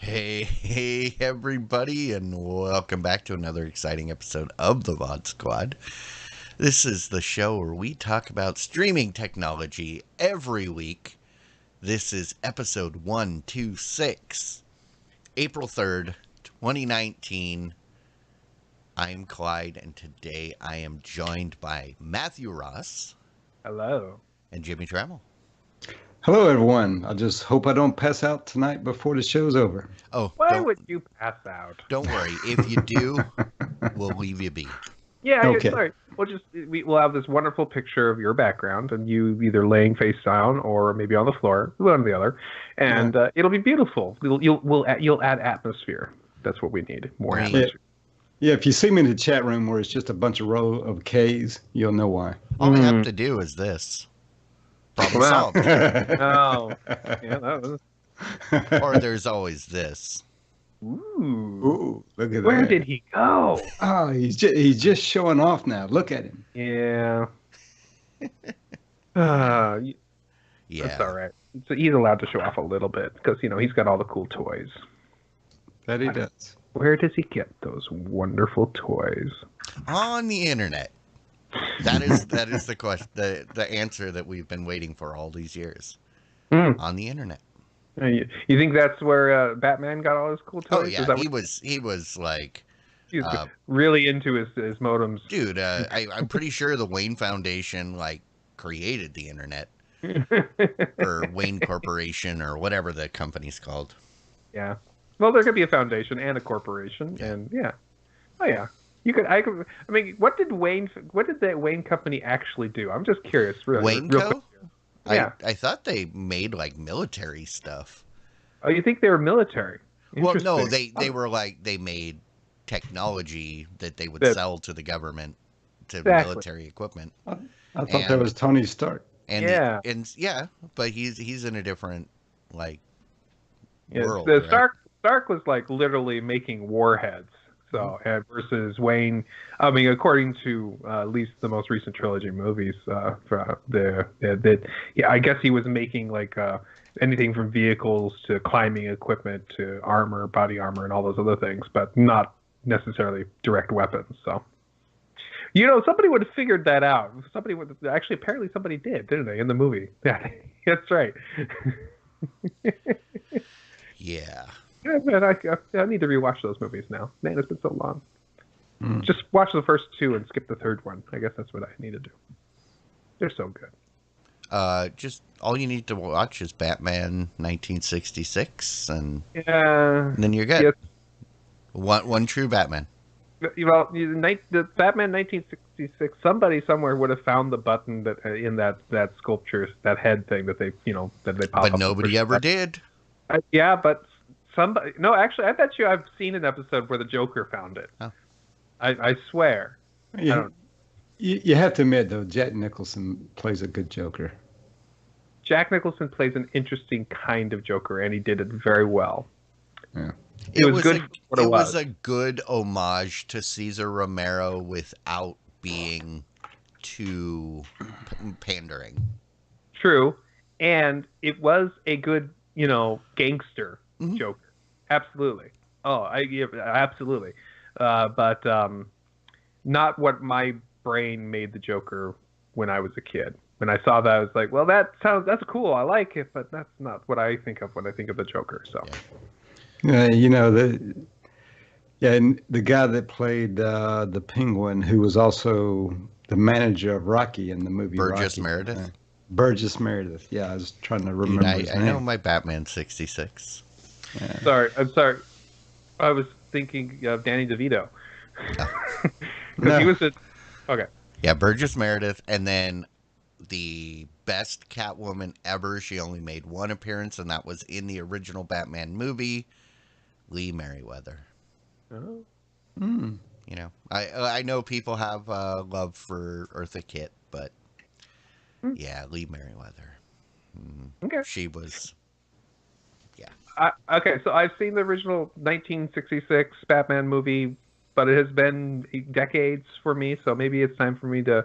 Hey, everybody, and welcome back to another exciting episode of the VOD Squad. This is the show where we talk about streaming technology every week. This is episode 126, April 3rd, 2019. I'm Clyde, and today I am joined by Matthew Ross. Hello. And Jimmy Trammell. Hello, everyone. I just hope I don't pass out tonight before the show's over. Oh, why would you pass out? Don't worry. If you do, we'll leave you be. Yeah, okay. Sorry. We'll have this wonderful picture of your background, and you either laying face down or maybe on the floor, one or the other, and it'll be beautiful. You'll add atmosphere. That's what we need. More atmosphere. Yeah, if you see me in the chat room where it's just a bunch of row of K's, you'll know why. All I have to do is this. Problem solved. Oh, yeah, that was. Or there's always this. Ooh, look at that. Where did he go? Oh, he's just showing off now. Look at him. Yeah. Yeah. That's all right. So he's allowed to show off a little bit because he's got all the cool toys. That he does. Where does he get those wonderful toys? On the internet. That is the question, the answer that we've been waiting for all these years. On the internet. You think that's where Batman got all his cool toys? Oh yeah, he was like he's really into his modems. Dude, I'm pretty sure the Wayne Foundation created the internet. Or Wayne Corporation or whatever the company's called. Yeah. Well, there could be a foundation and a corporation, and yeah. Oh yeah. I mean, what did that Wayne company actually do? I'm just curious. Really, Wayneco? Yeah. I thought they made military stuff. Oh, you think they were military? Well, no, they were they made technology that they would sell to the government, to military equipment. I thought that was Tony Stark. And but he's in a different world. The right? Stark was literally making warheads. So versus Wayne, I mean, according to at least the most recent trilogy movies, I guess he was making anything from vehicles to climbing equipment to armor, body armor, and all those other things, but not necessarily direct weapons. So, somebody would have figured that out. Apparently somebody did, didn't they, in the movie? Yeah, that's right. Yeah. Yeah, man, I need to rewatch those movies now. Man, it's been so long. Just watch the first two and skip the third one. I guess that's what I need to do. They're so good. Just all you need to watch is Batman 1966, and then you're good. Yes. One true Batman. Well, the Batman 1966. Somebody somewhere would have found the button that in that sculpture, that head thing that they that they pop. But nobody ever did. Yeah, but. Somebody, no, actually, I bet you I've seen an episode where the Joker found it. Oh. I swear. Yeah, you have to admit, though, Jack Nicholson plays a good Joker. Jack Nicholson plays an interesting kind of Joker, and he did it very well. Yeah. It was good. It was a good homage to Cesar Romero without being too pandering. True, and it was a good, gangster. Joker, absolutely. Oh, absolutely. But not what my brain made the Joker when I was a kid. When I saw that, I was like, well, that's cool. I like it, but that's not what I think of when I think of the Joker. So, the guy that played the Penguin, who was also the manager of Rocky in the movie Burgess Rocky. Meredith. Burgess Meredith. Yeah, I was trying to remember his name. I know my Batman 66. Yeah. I'm sorry. I was thinking of Danny DeVito. Because he was okay. Yeah, Burgess Meredith, and then the best Catwoman ever. She only made one appearance, and that was in the original Batman movie. Lee Merriweather. Oh. Mm. You know, I know people have love for Eartha Kitt, but yeah, Lee Merriweather. Okay. She was, yeah. Okay, so I've seen the original 1966 Batman movie, but it has been decades for me, so maybe it's time for me to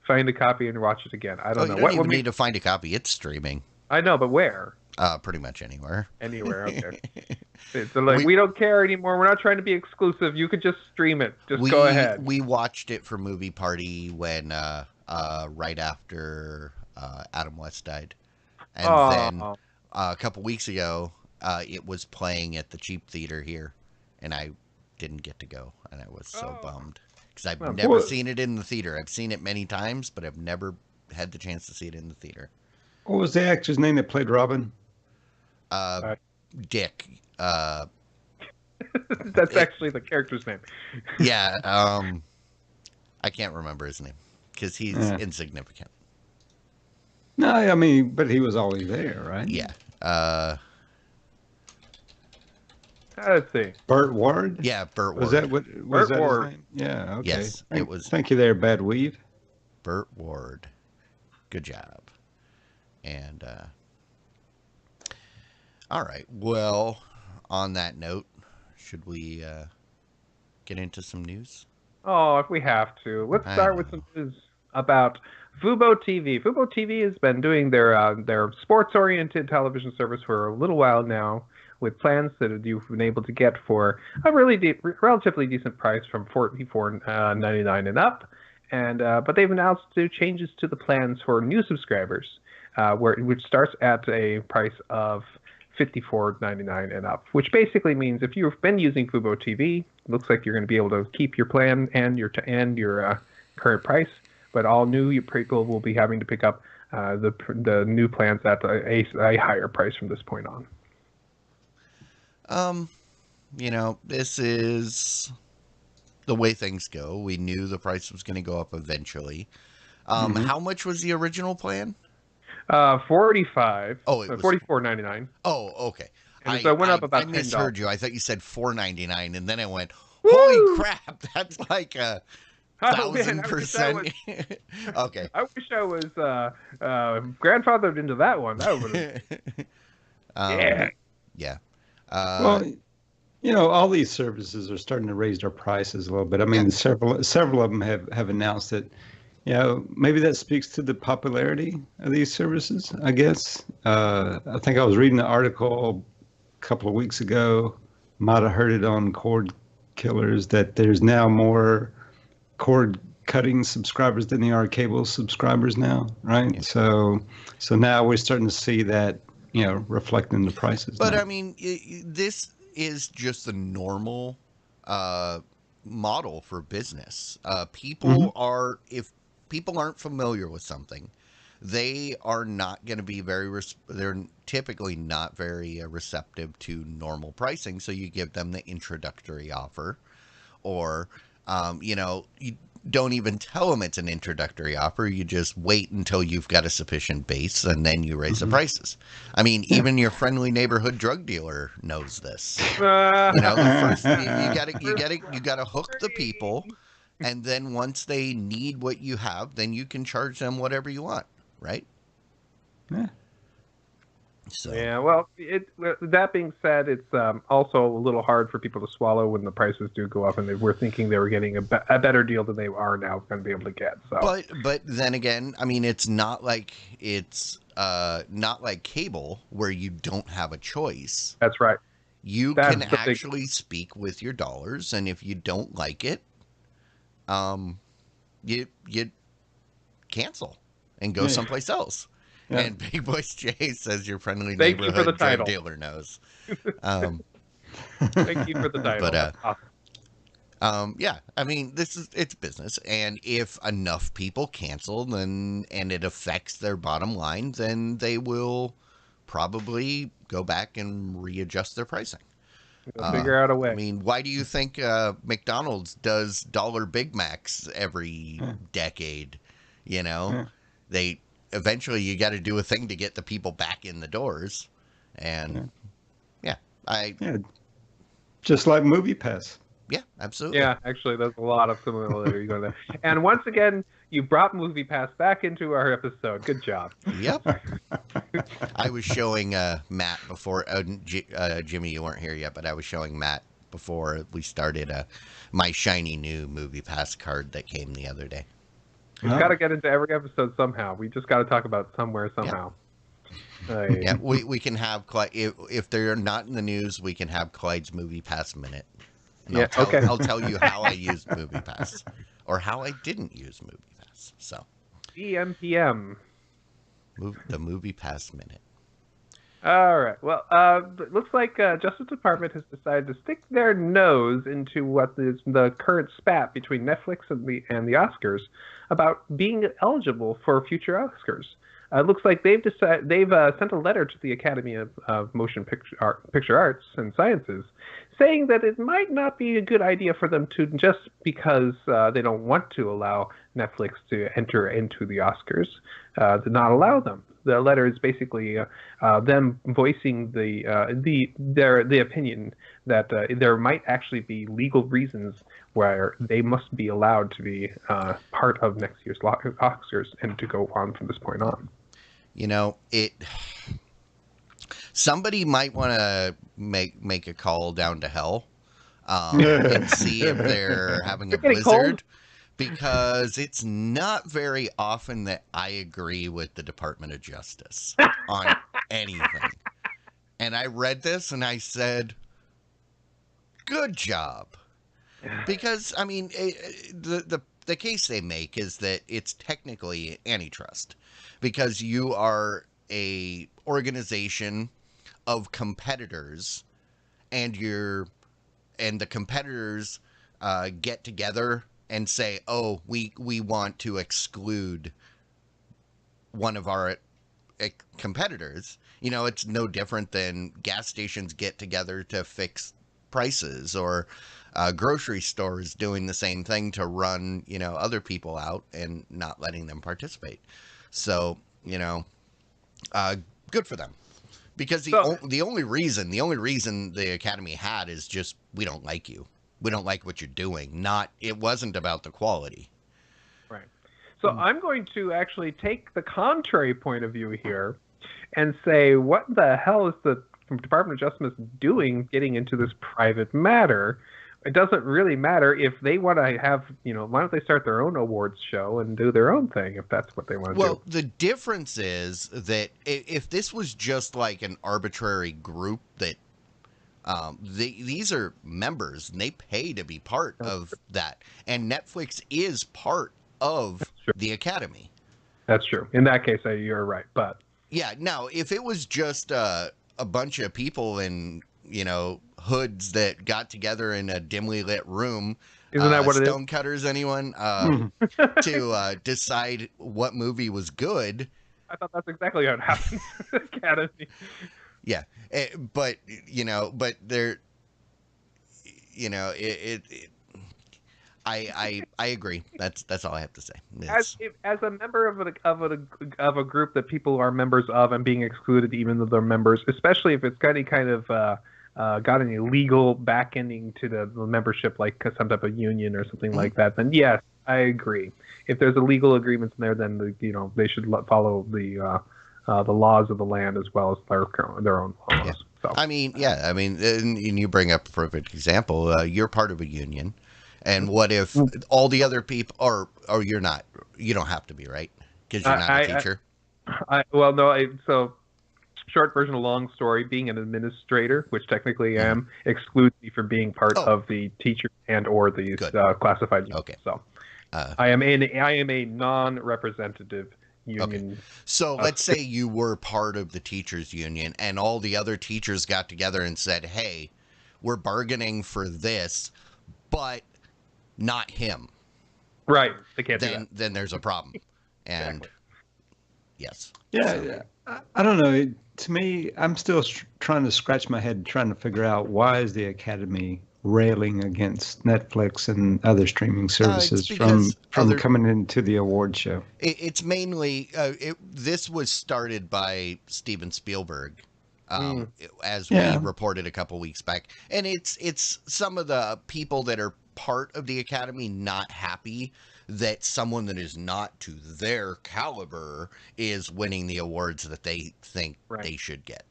find a copy and watch it again. I Oh, don't you know. don't even need to find a copy. It's streaming. I know, but where? Pretty much anywhere. Anywhere, okay. So like we don't care anymore. We're not trying to be exclusive. You could just stream it. Just go ahead. We watched it for Movie Party when right after Adam West died, and then Oh, a couple weeks ago it was playing at the cheap theater here, and I didn't get to go, and I was so bummed because I've Oh, never what? seen it in the theater. I've seen it many times, but I've never had the chance to see it in the theater. What was the actor's name that played Robin? Dick. that's actually the character's name. Yeah. I can't remember his name because he's insignificant. No, I mean, but he was always there, right? Yeah. Let's see. Burt Ward? Yeah, Burt Ward. Was that what was Burt that Ward. his name? Yeah, okay. Yes, it was. Thank you there, Bad Weave. Burt Ward. Good job. And all right. Well, on that note, should we get into some news? Oh, if we have to, let's I start with know. some news about Fubo TV. Fubo TV has been doing their sports-oriented television service for a little while now, with plans that you've been able to get for a really relatively decent price from $44.99 and up. And but they've announced two changes to the plans for new subscribers, which starts at a price of $54.99 and up, which basically means if you've been using Fubo TV, it looks like you're going to be able to keep your plan and your current price. But all new people will be having to pick up the new plans at a higher price from this point on. You know, this is the way things go. We knew the price was going to go up eventually. How much was the original plan? 45. Oh, it was $44.99. Oh, okay. And so it went up about I misheard $10. you. I thought you said $4.99, and then I went, Woo! "Holy crap! That's like a Oh, man, 1,000%." Okay. I wish I was grandfathered into that one. That would yeah. Yeah. Well, you know, all these services are starting to raise their prices a little bit. I mean, several of them have announced that. You know, maybe that speaks to the popularity of these services, I guess. I think I was reading an article a couple of weeks ago, might have heard it on Cord Killers, that there's now more cord cutting subscribers than there are cable subscribers now, right? Yeah. So now we're starting to see that, you know, reflecting the prices. But now. I mean, this is just the normal model for business. People are, if people aren't familiar with something, they are not going to be they're typically not very receptive to normal pricing. So you give them the introductory offer, or you know, you don't even tell them it's an introductory offer. You just wait until you've got a sufficient base, and then you raise the prices. I mean, even your friendly neighborhood drug dealer knows this. You know, the first you gotta hook the people, and then once they need what you have, then you can charge them whatever you want, right? Yeah. So Yeah, well, that being said, it's also a little hard for people to swallow when the prices do go up, and they were thinking they were getting a better deal than they are now going to be able to get. So, but then again, I mean, it's not like cable where you don't have a choice. that's right. You That's can the big- actually speak with your dollars, and if you don't like it, you cancel and go someplace else. Yeah. And Big Voice Jay says your friendly Thank you for neighborhood the drug title. dealer knows. Thank you for the title. But, That's awesome. Yeah, I mean, it's business, and if enough people cancel, then and it affects their bottom line, then they will probably go back and readjust their pricing. We'll figure out a way. I mean, why do you think McDonald's does dollar Big Macs every decade? You know, they eventually you got to do a thing to get the people back in the doors, and Just like Movie Pass. Yeah, absolutely. Yeah, actually, there's a lot of similarity going there. And once again, you brought MoviePass back into our episode. Good job. Yep. I was showing Matt before. Jimmy, you weren't here yet, but I was showing Matt before we started my shiny new Movie Pass card that came the other day. We've got to get into every episode somehow. We just got to talk about it somewhere somehow. Yeah, we can have Clyde, if they're not in the news, we can have Clyde's Movie Pass minute. And Yeah, okay. I'll tell you how I used Movie Pass or how I didn't use Movie Pass. So, EMPM. the Movie Pass minute. All right. Well, it looks like Justice Department has decided to stick their nose into what is the current spat between Netflix and the Oscars about being eligible for future Oscars. It looks like they've sent a letter to the Academy of Motion Picture Arts and Sciences, saying that it might not be a good idea for them to, just because they don't want to allow Netflix to enter into the Oscars, to not allow them. The letter is basically them voicing the opinion that there might actually be legal reasons where they must be allowed to be part of next year's Oscars and to go on from this point on. You know, somebody might want to make a call down to hell and see if they're having a blizzard. Cold. Because it's not very often that I agree with the Department of Justice on anything. And I read this and I said, good job. Because, I mean, the case they make is that it's technically antitrust. Because you are a organization of competitors and the competitors get together and say, oh, we want to exclude one of our competitors. You know, it's no different than gas stations get together to fix prices, or grocery stores doing the same thing to run, other people out and not letting them participate. So, good for them. Because the only reason the Academy had is just, we don't like you. We don't like what you're doing. It wasn't about the quality. Right. So I'm going to actually take the contrary point of view here and say, what the hell is the Department of Justice doing getting into this private matter? It doesn't really matter if they want to have, why don't they start their own awards show and do their own thing if that's what they want to do? Well, the difference is that if this was just like an arbitrary group that these are members and they pay to be part of that. And Netflix is part of the Academy. That's true. In that case, you're right. But yeah, now if it was just a bunch of people in, hoods that got together in a dimly lit room, isn't that what it is? Stonecutters, anyone, to decide what movie was good. I thought that's exactly how it happened in the Academy. Yeah, but they're, I agree. That's all I have to say. As a member of a group that people are members of and being excluded, even though they're members, especially if it's got any kind of got any legal back ending to the membership, like some type of union or something like that, then yes, I agree. If there's a legal agreement in there, then they should follow the laws of the land as well as their own laws. Yeah. So. And you bring up a perfect example. You're part of a union, and what if all the other people, or you're not? You don't have to be, right? Because you're not a teacher. So short version of long story: being an administrator, which technically I am, excludes me from being part of the teacher and or the classified union. Okay. So I am a non-representative union. Okay. So let's say you were part of the teachers union and all the other teachers got together and said, hey, we're bargaining for this, but not him. Right. They can't do that. Then there's a problem. And exactly. Yes. Yeah. I don't know. To me, I'm still trying to scratch my head, trying to figure out why is the Academy railing against Netflix and other streaming services from coming into the award show. It's mainly this was started by Steven Spielberg as we Yeah. reported a couple weeks back. And it's some of the people that are part of the Academy not happy that someone that is not to their caliber is winning the awards that they think they should get.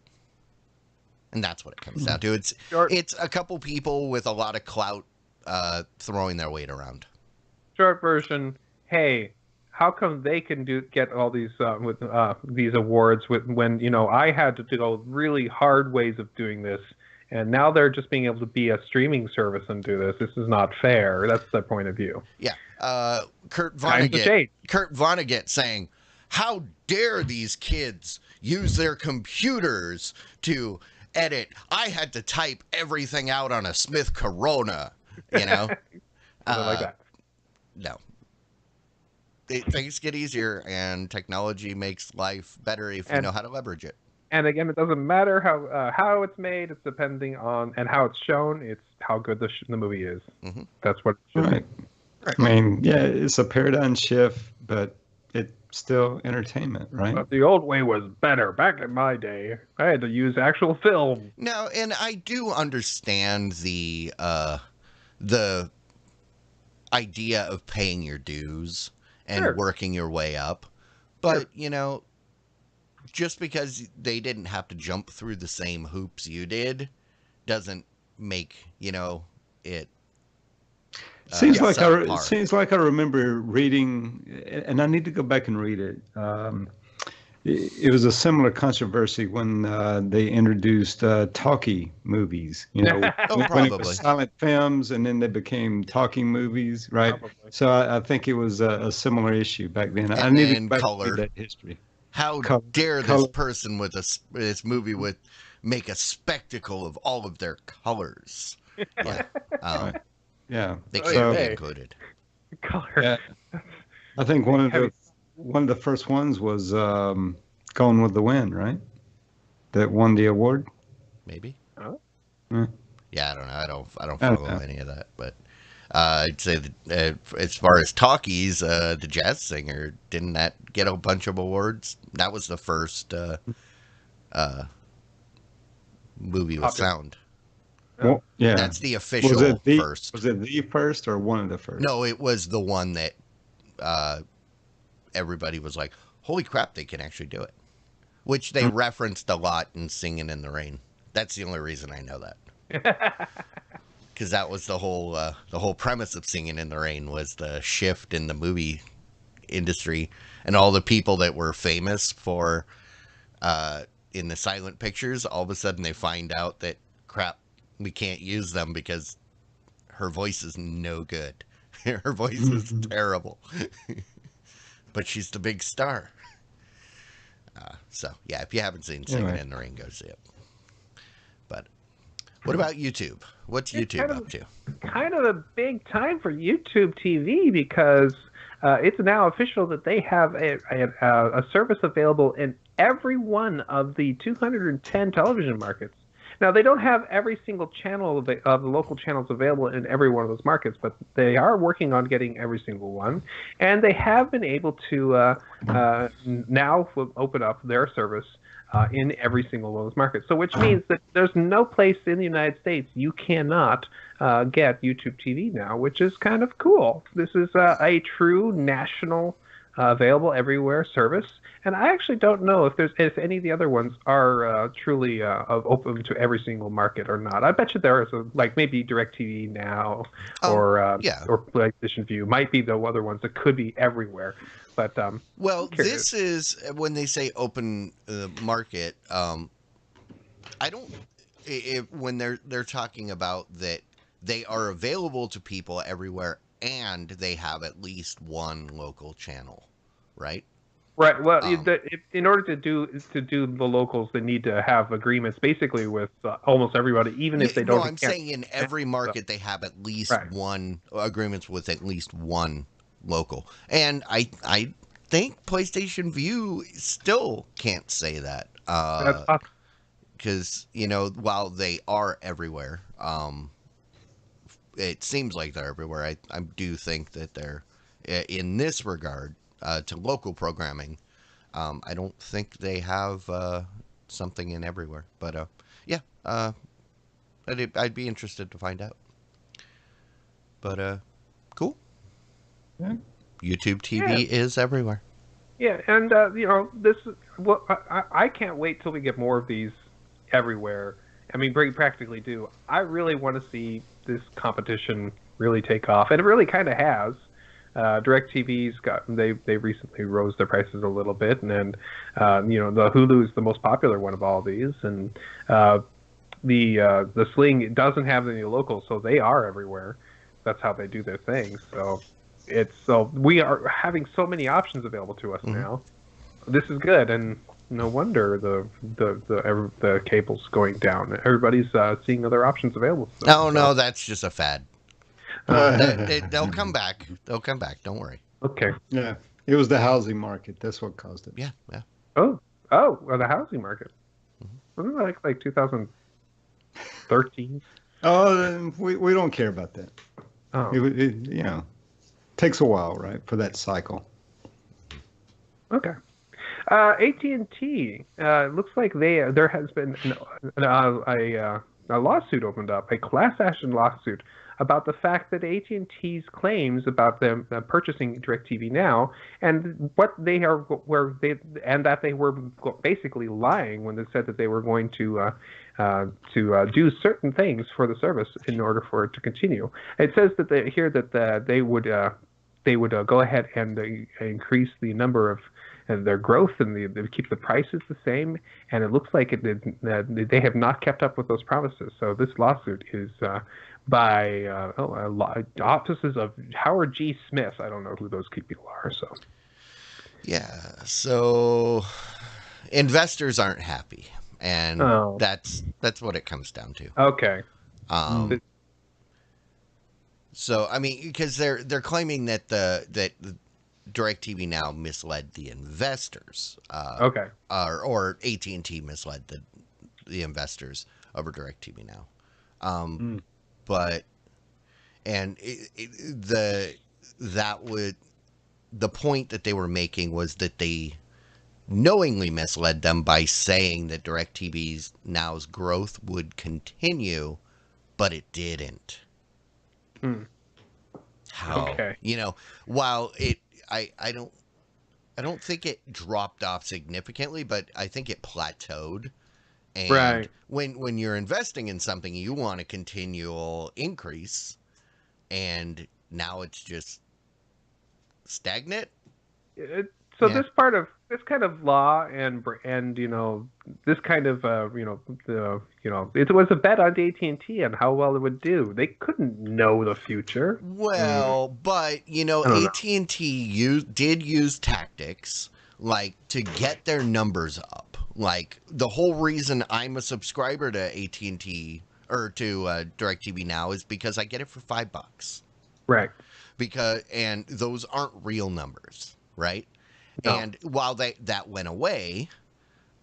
And that's what it comes down to. It's a couple people with a lot of clout throwing their weight around. Short version, hey, how come they can get all these with these awards when I had to go really hard ways of doing this, and now they're just being able to be a streaming service and do this. This is not fair. That's their point of view. Yeah, Kurt Vonnegut saying, "How dare these kids use their computers to edit? I had to type everything out on a Smith Corona." Like that. No. Things get easier, and technology makes life better if you know how to leverage it. And again, it doesn't matter how it's made. It's depending on and how it's shown. It's how good the movie is. Mm-hmm. That's what it should be. Right. I mean, yeah, it's a paradigm shift, but it's still entertainment, right? But the old way was better. Back in my day, I had to use actual film. No, and I do understand the idea of paying your dues and working your way up. But, just because they didn't have to jump through the same hoops you did doesn't make, it seems like I remember reading, and I need to go back and read it. It was a similar controversy when they introduced talkie movies. When it was silent films, and then they became talking movies, right? Probably. So I think it was a similar issue back then. I need to go back and read that history. How dare this person with this movie would make a spectacle of all of their colors? Yeah, they can't be included. Color. Yeah. I think one of the first ones was Gone with the Wind, right? That won the award. Maybe. Oh. Yeah, I don't know. I don't follow any of that, but I'd say that as far as talkies, the Jazz Singer, didn't that get a bunch of awards? That was the first movie with sound. Well, yeah, that's the official first. Was it the first or one of the first? No, it was the one that everybody was like, "Holy crap, they can actually do it," which they referenced a lot in Singing in the Rain. That's the only reason I know that. Because that was the whole premise of Singing in the Rain was the shift in the movie industry, and all the people that were famous for in the silent pictures, all of a sudden they find out that crap, we can't use them because her voice is no good. Her voice is terrible. But she's the big star. So yeah, if you haven't seen Singing in the Rain, go see it. But what about YouTube? What's YouTube up to? Kind of a big time for YouTube TV because it's now official that they have a service available in every one of the 210 television markets. Now, they don't have every single channel of the local channels available in every one of those markets, but they are working on getting every single one. And they have been able to now open up their service in every single one of those markets. So which means that there's no place in the United States you cannot get YouTube TV now, which is kind of cool. This is a true national available everywhere service. And I actually don't know if any of the other ones are truly open to every single market or not. I bet you there is maybe DirecTV Now or PlayStation View might be the other ones that could be everywhere. But this is when they say open market. I don't. When they're talking about that, they are available to people everywhere, and they have at least one local channel, right? Right. Well, in order to do the locals, they need to have agreements basically with almost everybody, even if they don't. No, I'm saying in every market they have at least one agreements with at least one local, and I think PlayStation View still can't say that because while they are everywhere, it seems like they're everywhere. I do think that they're in this regard. To local programming, I don't think they have something in everywhere. But yeah, I'd be interested to find out. But cool. Yeah. YouTube Yeah. TV is everywhere. Yeah, and this well, I can't wait till we get more of these everywhere. I mean, we practically do. I really want to see this competition really take off, and it really kind of has. DirecTV's got they recently rose their prices a little bit, and then the Hulu is the most popular one of all these, and the Sling doesn't have any locals, so they are everywhere. That's how they do their thing. So we are having so many options available to us now. This is good, and no wonder the cable's going down. Everybody's seeing other options available to them. Oh no, that's just a fad. They'll come back. They'll come back. Don't worry. Okay. Yeah. It was the housing market. That's what caused it. Yeah, yeah. Well, the housing market. Wasn't it like 2013? Oh, we don't care about that. Oh, It takes a while, right, for that cycle. okay. AT&T looks like there has been a lawsuit opened up, a class action lawsuit about the fact that AT&T's claims about them purchasing DirecTV Now and what they are and that they were basically lying when they said that they were going to do certain things for the service in order for it to continue. It says that they would go ahead and increase the number of their growth, and they keep the prices the same, and it looks like they have not kept up with those promises. So this lawsuit is by offices of Howard G. Smith. I don't know who those people are. So Yeah. So investors aren't happy, and that's what it comes down to. Okay. So I mean, because they're claiming that that DirecTV Now misled the investors. Okay. Or AT&T misled the investors over DirecTV Now. But and the point that they were making was that they knowingly misled them by saying that DirecTV Now's growth would continue, but it didn't. How? Okay. While I don't think it dropped off significantly, but I think it plateaued. And right. when you're investing in something, you want a continual increase, and now it's just stagnant. This part of this kind of law and this kind of it was a bet on AT&T and how well it would do. They couldn't know the future. Well, but AT&T did use tactics like to get their numbers up. Like the whole reason I'm a subscriber to AT&T or to DirecTV Now is because I get it for $5. Right. And those aren't real numbers, right? No. And while that went away,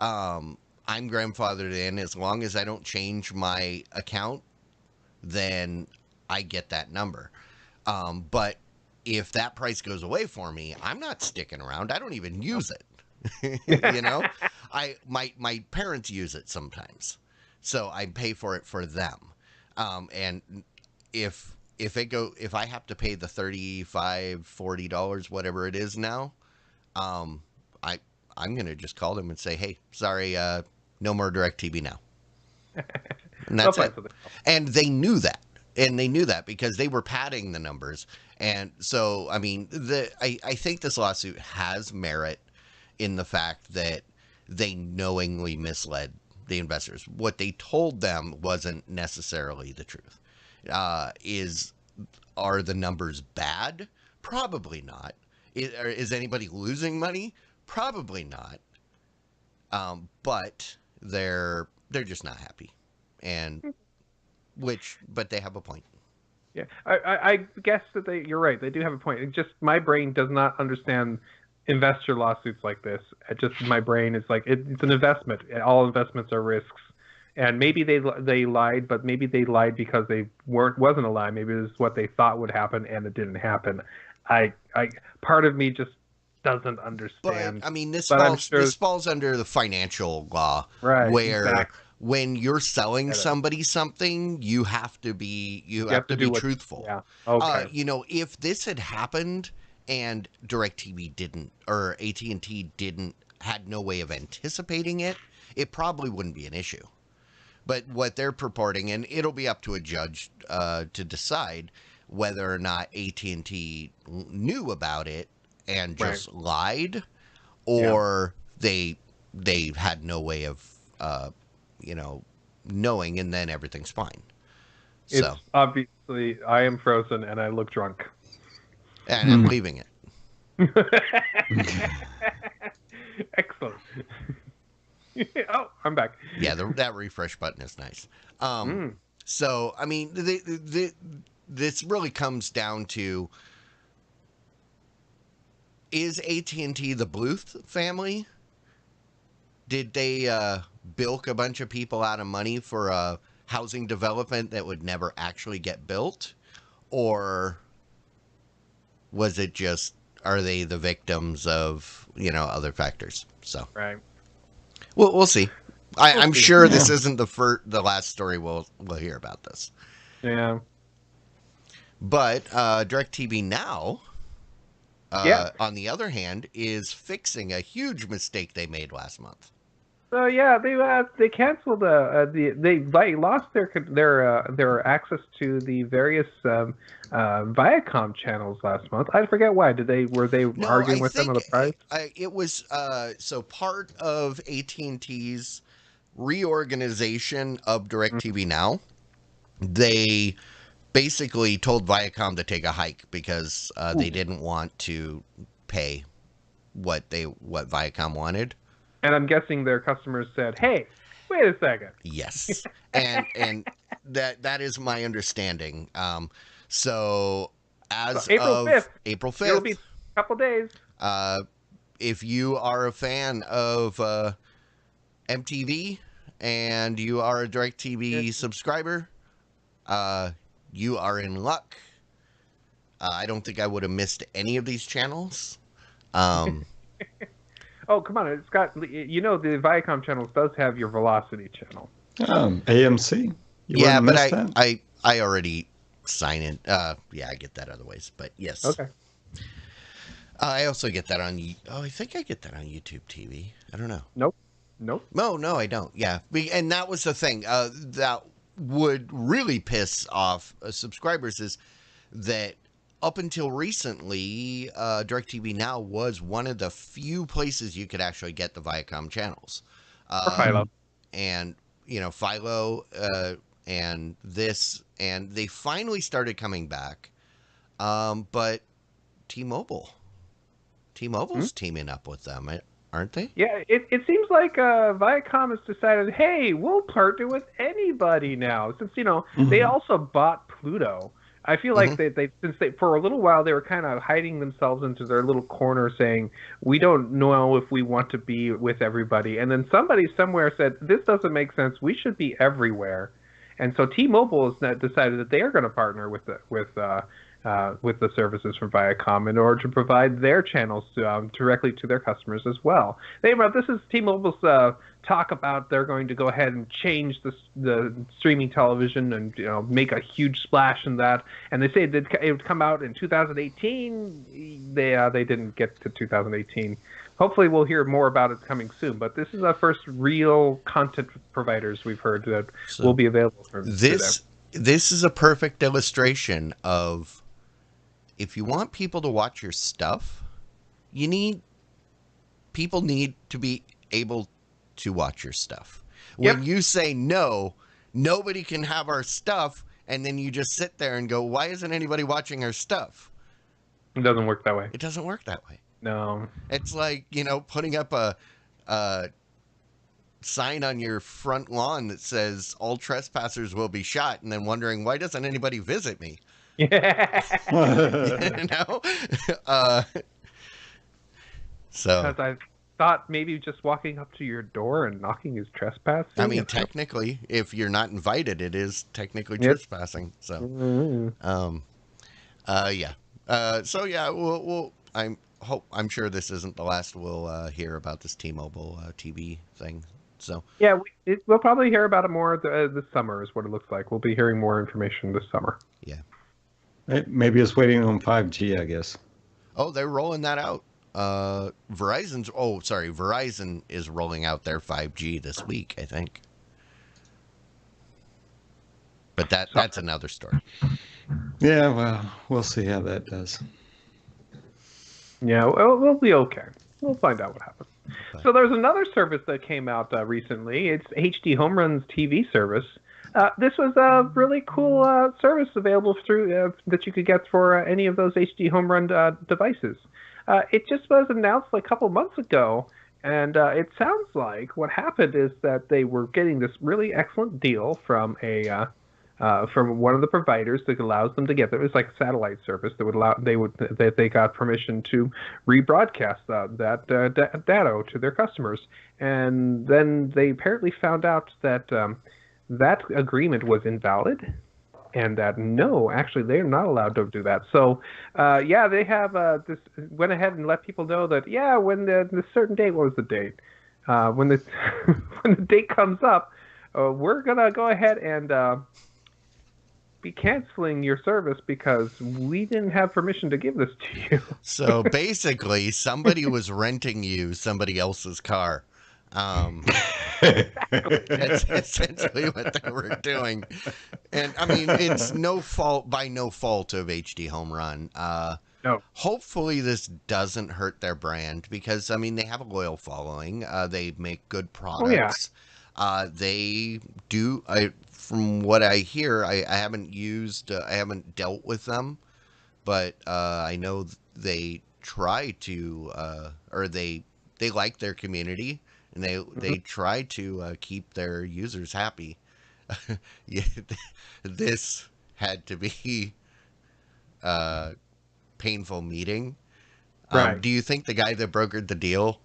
I'm grandfathered in. As long as I don't change my account, then I get that number. But if that price goes away for me, I'm not sticking around. I don't even use it. My parents use it sometimes, so I pay for it for them. And if I have to pay the $35, $40, whatever it is now, I'm gonna just call them and say, hey, sorry, no more DirecTV Now. And that's it. And they knew that. And they knew that because they were padding the numbers. And so, I mean, I think this lawsuit has merit in the fact that they knowingly misled the investors. What they told them wasn't necessarily the truth. Are the numbers bad? Probably not. Is anybody losing money? Probably not. But they're just not happy. But they have a point. Yeah, I guess that you're right. They do have a point. It just my brain does not understand investor lawsuits like this. My brain is like it's an investment. All investments are risks, and maybe they lied, but maybe they lied because wasn't a lie. Maybe it was what they thought would happen and it didn't happen. Part of me just doesn't But understand. I mean, But I'm sure. this falls under the financial law, Right. where Exactly. when you're selling Get it. somebody something, you have to be You have to do what. truthful. Yeah. Okay. You know, if this had happened and DirecTV didn't, or AT&T didn't, had no way of anticipating it, it probably wouldn't be an issue. But what they're purporting, and it'll be up to a judge to decide whether or not AT&T knew about it and just lied, or they had no way of you know, knowing, and then everything's fine. It's So, obviously I am frozen and I look drunk. and I'm leaving it. Excellent. Oh, I'm back. Yeah, that refresh button is nice. So, I mean, this really comes down to, is AT&T the Bluth family? Did they bilk a bunch of people out of money for a housing development that would never actually get built? Or was it just, are they the victims of, you know, other factors? So, Right. we'll see. I'm see. sure this isn't the last story we'll hear about this. Yeah. But DirecTV Now, on the other hand, is fixing a huge mistake they made last month. So yeah, they canceled they lost their access to the various Viacom channels last month. I forget why. Were they arguing with them on the price? It was so part of AT&T's reorganization of DirecTV Now. They basically told Viacom to take a hike because they didn't want to pay what Viacom wanted. And I'm guessing their customers said, "Hey, wait a second." Yes, and that is my understanding. So as April 5th. April 5th, It'll be a couple days. If you are a fan of MTV and you are a DirecTV subscriber, you are in luck. I don't think I would have missed any of these channels. Oh, come on. It's got, you know, the Viacom channels does have your Velocity channel. AMC? Yeah, but I already sign in. Yeah, I get that other ways, but yes. Okay. I also get that on, I think I get that on YouTube TV. I don't know. Nope. No, I don't. Yeah. And that was the thing that would really piss off subscribers, is that up until recently, DirecTV Now was one of the few places you could actually get the Viacom channels. Or Philo. And, you know, Philo and this, and they finally started coming back. But T-Mobile's teaming up with them, aren't they? Yeah, it seems like Viacom has decided, hey, we'll partner with anybody now. Since, you know, they also bought Pluto. I feel like since for a little while they were kind of hiding themselves into their little corner, saying we don't know if we want to be with everybody. And then somebody somewhere said this doesn't make sense. We should be everywhere. And so T-Mobile has decided that they are going to partner with the services from Viacom in order to provide their channels directly to their customers as well. This is T-Mobile's talk about they're going to go ahead and change the streaming television and, you know, make a huge splash in that. And they say that it would come out in 2018. They didn't get to 2018. Hopefully we'll hear more about it coming soon. But this is our first real content providers we've heard that will be available for this. This is a perfect illustration of, if you want people to watch your stuff, people need to be able to watch your stuff. When you say no, nobody can have our stuff, and then you just sit there and go, why isn't anybody watching our stuff? It doesn't work that way. It doesn't work that way. No. It's like, you know, putting up a sign on your front lawn that says all trespassers will be shot, and then wondering, why doesn't anybody visit me? Yeah. You know? So, because I thought maybe just walking up to your door and knocking is trespassing. I mean, technically, if you're not invited, it is technically trespassing. So, yeah. So yeah, we'll I'm sure this isn't the last we'll hear about this T-Mobile TV thing. So Yeah, we'll probably hear about it more this summer, is what it looks like. We'll be hearing more information this summer. yeah. Maybe it's waiting on 5G, I guess. Oh, they're rolling that out. Verizon is rolling out their 5G this week, I think. But that's another story. Yeah, well, we'll see how that does. Yeah, we'll be okay. We'll find out what happens. But- So there's another service that came out recently. It's HD Home Run's TV service. This was a really cool service available through that you could get for any of those HD Home Run devices. It just was announced like a couple months ago, and it sounds like what happened is that they were getting this really excellent deal from from one of the providers that allows them to get it. It was like a satellite service that would allow they got permission to rebroadcast that data to their customers, and then they apparently found out that that agreement was invalid, and that no, actually they're not allowed to do that. So yeah, they have this went ahead and let people know that when the certain date, what was the date? When the when the date comes up, we're gonna go ahead and be canceling your service because we didn't have permission to give this to you. So basically, somebody was renting you somebody else's car. That's essentially what they were doing. And I mean, it's no fault of HD Home Run. No. Hopefully this doesn't hurt their brand because, I mean, they have a loyal following. They make good products. They do, from what I hear, I haven't dealt with them, but I know they try to, or they like their community, and they try to keep their users happy. This had to be a painful meeting. Right. Do you think the guy that brokered the deal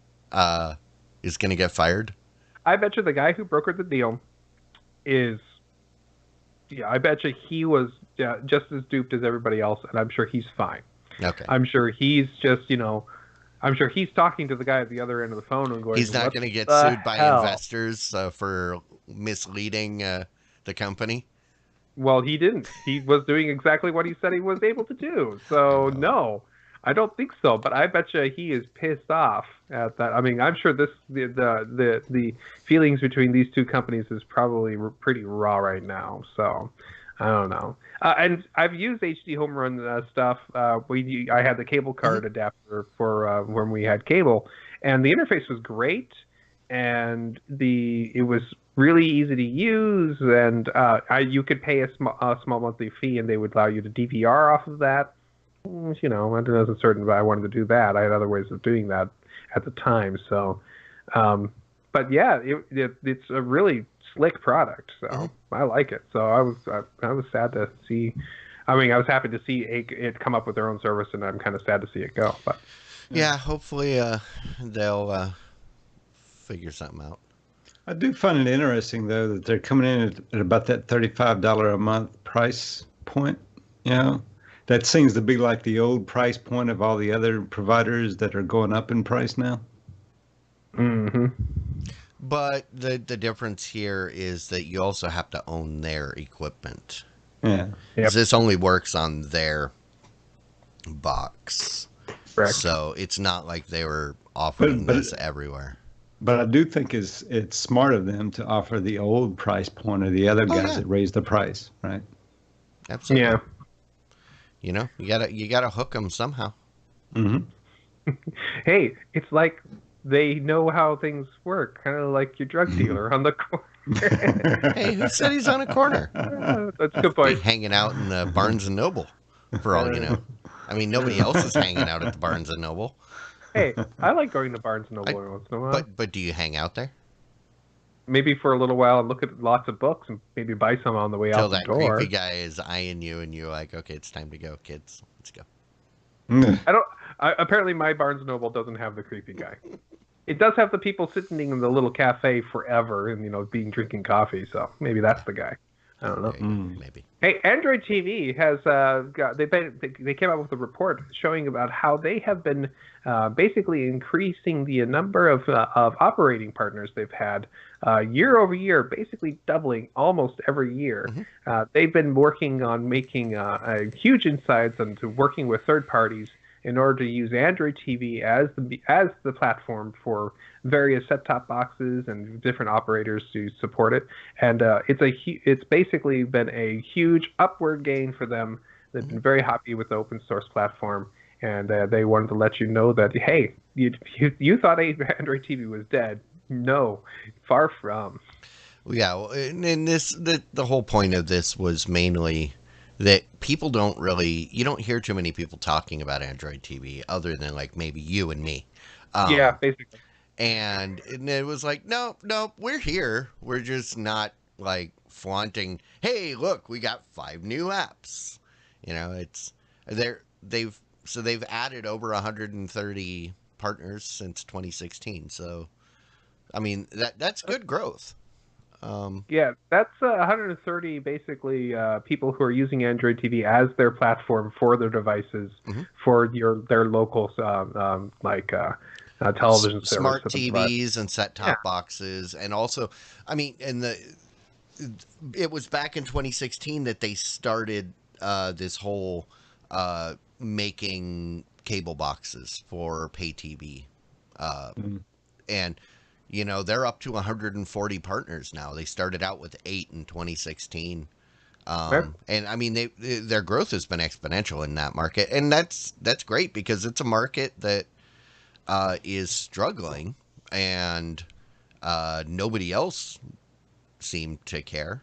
is going to get fired? I bet you the guy who brokered the deal is, I bet you he was just as duped as everybody else, and I'm sure he's fine. Okay. I'm sure he's just, I'm sure he's talking to the guy at the other end of the phone and going, He's not going to get the sued by hell?" investors for misleading the company. Well, he didn't. He was doing exactly what he said he was able to do. So no, I don't think so. But I bet you he is pissed off at that. I mean, I'm sure the feelings between these two companies is probably pretty raw right now. So I don't know. And I've used HD Home Run stuff. I had the cable card adapter for when we had cable, and the interface was great, and it was really easy to use, and you could pay a small monthly fee, and they would allow you to DVR off of that. I wasn't certain if I wanted to do that. I had other ways of doing that at the time. So, but yeah, it's a really slick product. So I like it. So I was sad to see. I mean, I was happy to see it come up with their own service, and I'm kind of sad to see it go. But yeah, hopefully they'll figure something out. I do find it interesting, though, that they're coming in at about that $35 a month price point. That seems to be like the old price point of all the other providers that are going up in price now. Mm-hmm. But the difference here is that you also have to own their equipment. Yeah. Yep. This only works on their box. Correct. So it's not like they were offering this everywhere. But I do think it's smart of them to offer the old price point of the other guys that raised the price, right? Absolutely. Yeah. You gotta hook them somehow. Mm-hmm. Hey, it's like they know how things work, kind of like your drug dealer on the corner. Hey, who said he's on a corner? That's a good point. Be hanging out in the Barnes and Noble, for all you know. I mean, nobody else is hanging out at the Barnes and Noble. Hey, I like going to Barnes and Noble every once in a while. But do you hang out there? Maybe for a little while and look at lots of books and maybe buy some on the way Till out the that door. creepy guy is eyeing you and you're like, okay, it's time to go, kids. Let's go. Apparently my Barnes and Noble doesn't have the creepy guy. It does have the people sitting in the little cafe forever and drinking coffee. So maybe that's the guy. I don't know. Maybe. Hey, Android TV has they came out with a report showing about how they have been basically increasing the number of operating partners they've had year over year, basically doubling almost every year. They've been working on making huge insights into working with third parties in order to use Android TV as the platform for various set-top boxes and different operators to support it. And it's basically been a huge upward gain for them. They've been very happy with the open source platform, and they wanted to let you know that, hey, you thought Android TV was dead. No, far from. Yeah, and the whole point of this was mainly that people you don't hear too many people talking about Android TV other than like maybe you and me. Yeah, basically. And it was like, no, we're here. We're just not like flaunting, hey, look, we got 5 new apps. They've added over 130 partners since 2016. So, I mean, that's good growth. Yeah, that's 130 basically people who are using Android TV as their platform for their devices for their local television service. Smart TVs and set-top boxes, and also, I mean, it was back in 2016 that they started this whole making cable boxes for pay TV, and they're up to 140 partners now. They started out with 8 in 2016. And I mean, their growth has been exponential in that market, and that's great because it's a market that is struggling, and nobody else seemed to care.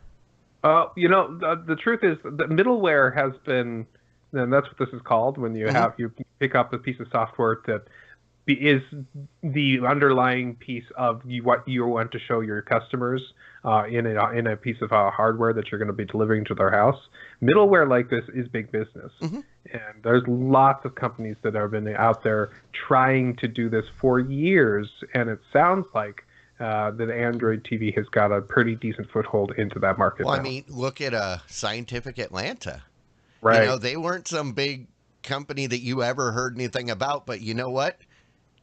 The truth is the middleware has been, and that's what this is called when you you pick up a piece of software that is the underlying piece of what you want to show your customers in a piece of hardware that you're going to be delivering to their house. Middleware like this is big business, and there's lots of companies that have been out there trying to do this for years, and it sounds like that Android TV has got a pretty decent foothold into that market. Well, now. I mean, look at Scientific Atlanta. Right. They weren't some big company that you ever heard anything about, but you know what?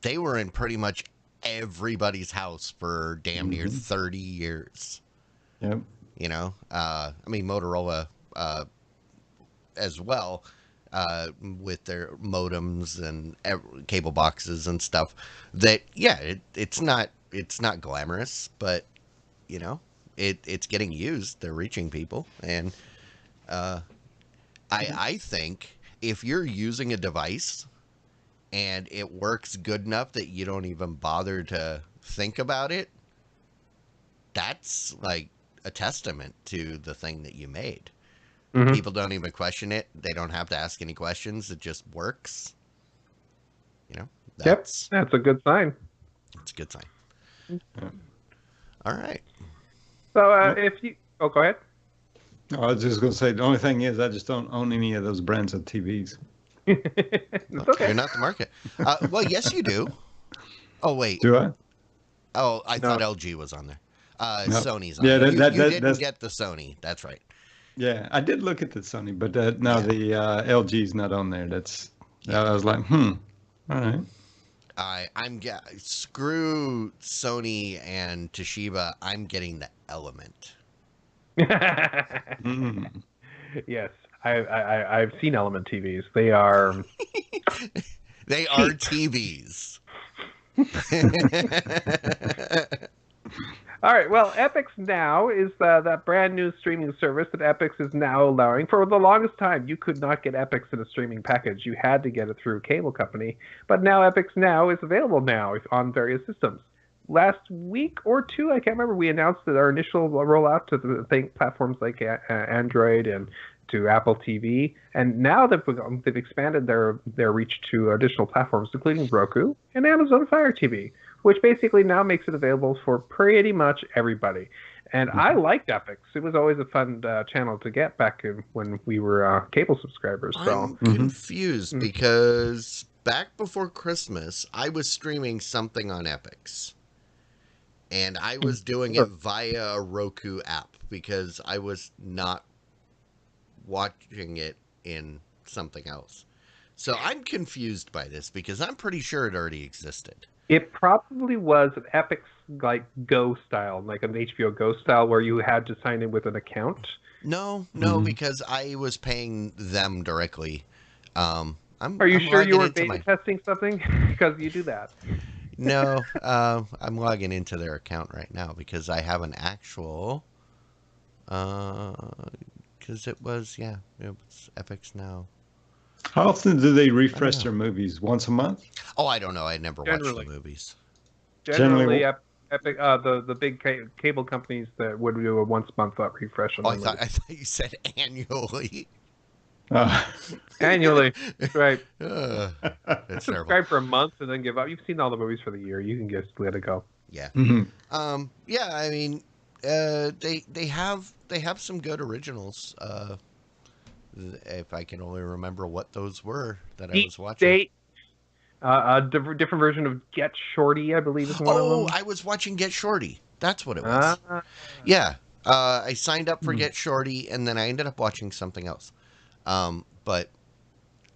They were in pretty much everybody's house for damn near 30 years. Yep. I mean, Motorola as well, with their modems and cable boxes and stuff. That, yeah, it's not glamorous, but it's getting used. They're reaching people, and I think if you're using a device and it works good enough that you don't even bother to think about it, that's like a testament to the thing that you made. People don't even question it. They don't have to ask any questions. It just works. That's a good sign. It's a good sign. All right. So if you... Oh, go ahead. No, I was just going to say, the only thing is I just don't own any of those brands of TVs. It's okay. You're not the market. Well, yes, you do. Oh, wait. Do I? Oh, I thought LG was on there. No. Sony's on Yeah, there. You didn't that's... get the Sony. That's right. Yeah, I did look at the Sony, but no, the LG's not on there. I was like, all right. Screw Sony and Toshiba. I'm getting the Element. Yes, I've seen Element TVs. They are they are TVs. All right. Well, Epix Now is that brand new streaming service that Epix is now allowing. For the longest time, you could not get Epix in a streaming package. You had to get it through a cable company. But now Epix Now is available now on various systems. Last week or two, I can't remember, we announced that our initial rollout to the platforms like Android and to Apple TV. And now they've expanded their reach to additional platforms, including Roku and Amazon Fire TV, which basically now makes it available for pretty much everybody. And I liked Epix. It was always a fun channel to get back when we were cable subscribers. So I'm confused because back before Christmas, I was streaming something on Epix. And I was doing it via a Roku app because I was not watching it in something else. So I'm confused by this because I'm pretty sure it already existed. It probably was an Epic's like Go style, like an HBO Go style, where you had to sign in with an account. No, Mhm. because I was paying them directly. Are you I'm sure you logging weren't into beta my testing something? Because you do that. no. I'm logging into their account right now because I have an actual. Because it was it was Epic's now. How often do they I don't refresh know. their movies? Once a month? Oh, I don't know. I never watched the Generally, movies. generally, Generally, Epic, the big cable companies that would do a once month refresh on Oh, their movies I thought you said annually. uh, annually. That's right. That's terrible. Subscribe for a month and then give up. You've seen all the movies for the year. You can just let it go. Yeah. mhm. Yeah. I mean, they have some good originals. If I can only remember what those were that I Deep was watching. State, different version of Get Shorty, I believe, is one of Oh, them. I was watching Get Shorty. That's what it was. Yeah. I signed up for Mm. Get Shorty, and then I ended up watching something else. But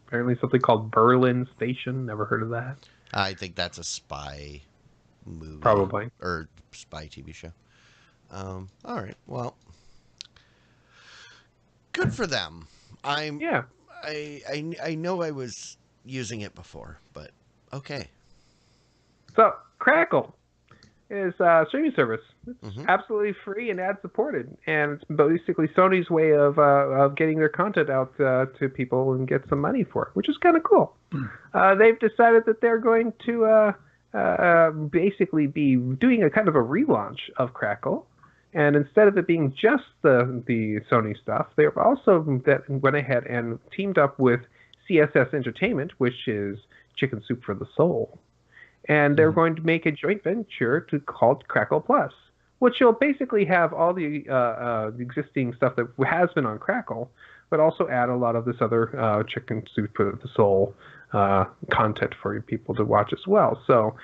Apparently something called Berlin Station. Never heard of that. I think that's a spy movie Probably. or spy TV show. All right. Well, good for them. I'm. Yeah. I know I was using it before, but okay. So Crackle is a streaming service. It's hmm absolutely free and ad supported, and it's basically Sony's way of getting their content out to people and get some money for it, which is kind of cool. They've decided that they're going to basically be doing a kind of a relaunch of Crackle. And instead of it being just the Sony stuff, they also went ahead and teamed up with CSS Entertainment, which is Chicken Soup for the Soul. And they're going to make a joint venture called Crackle Plus, which will basically have all the existing stuff that has been on Crackle, but also add a lot of this other Chicken Soup for the Soul content for people to watch as well. So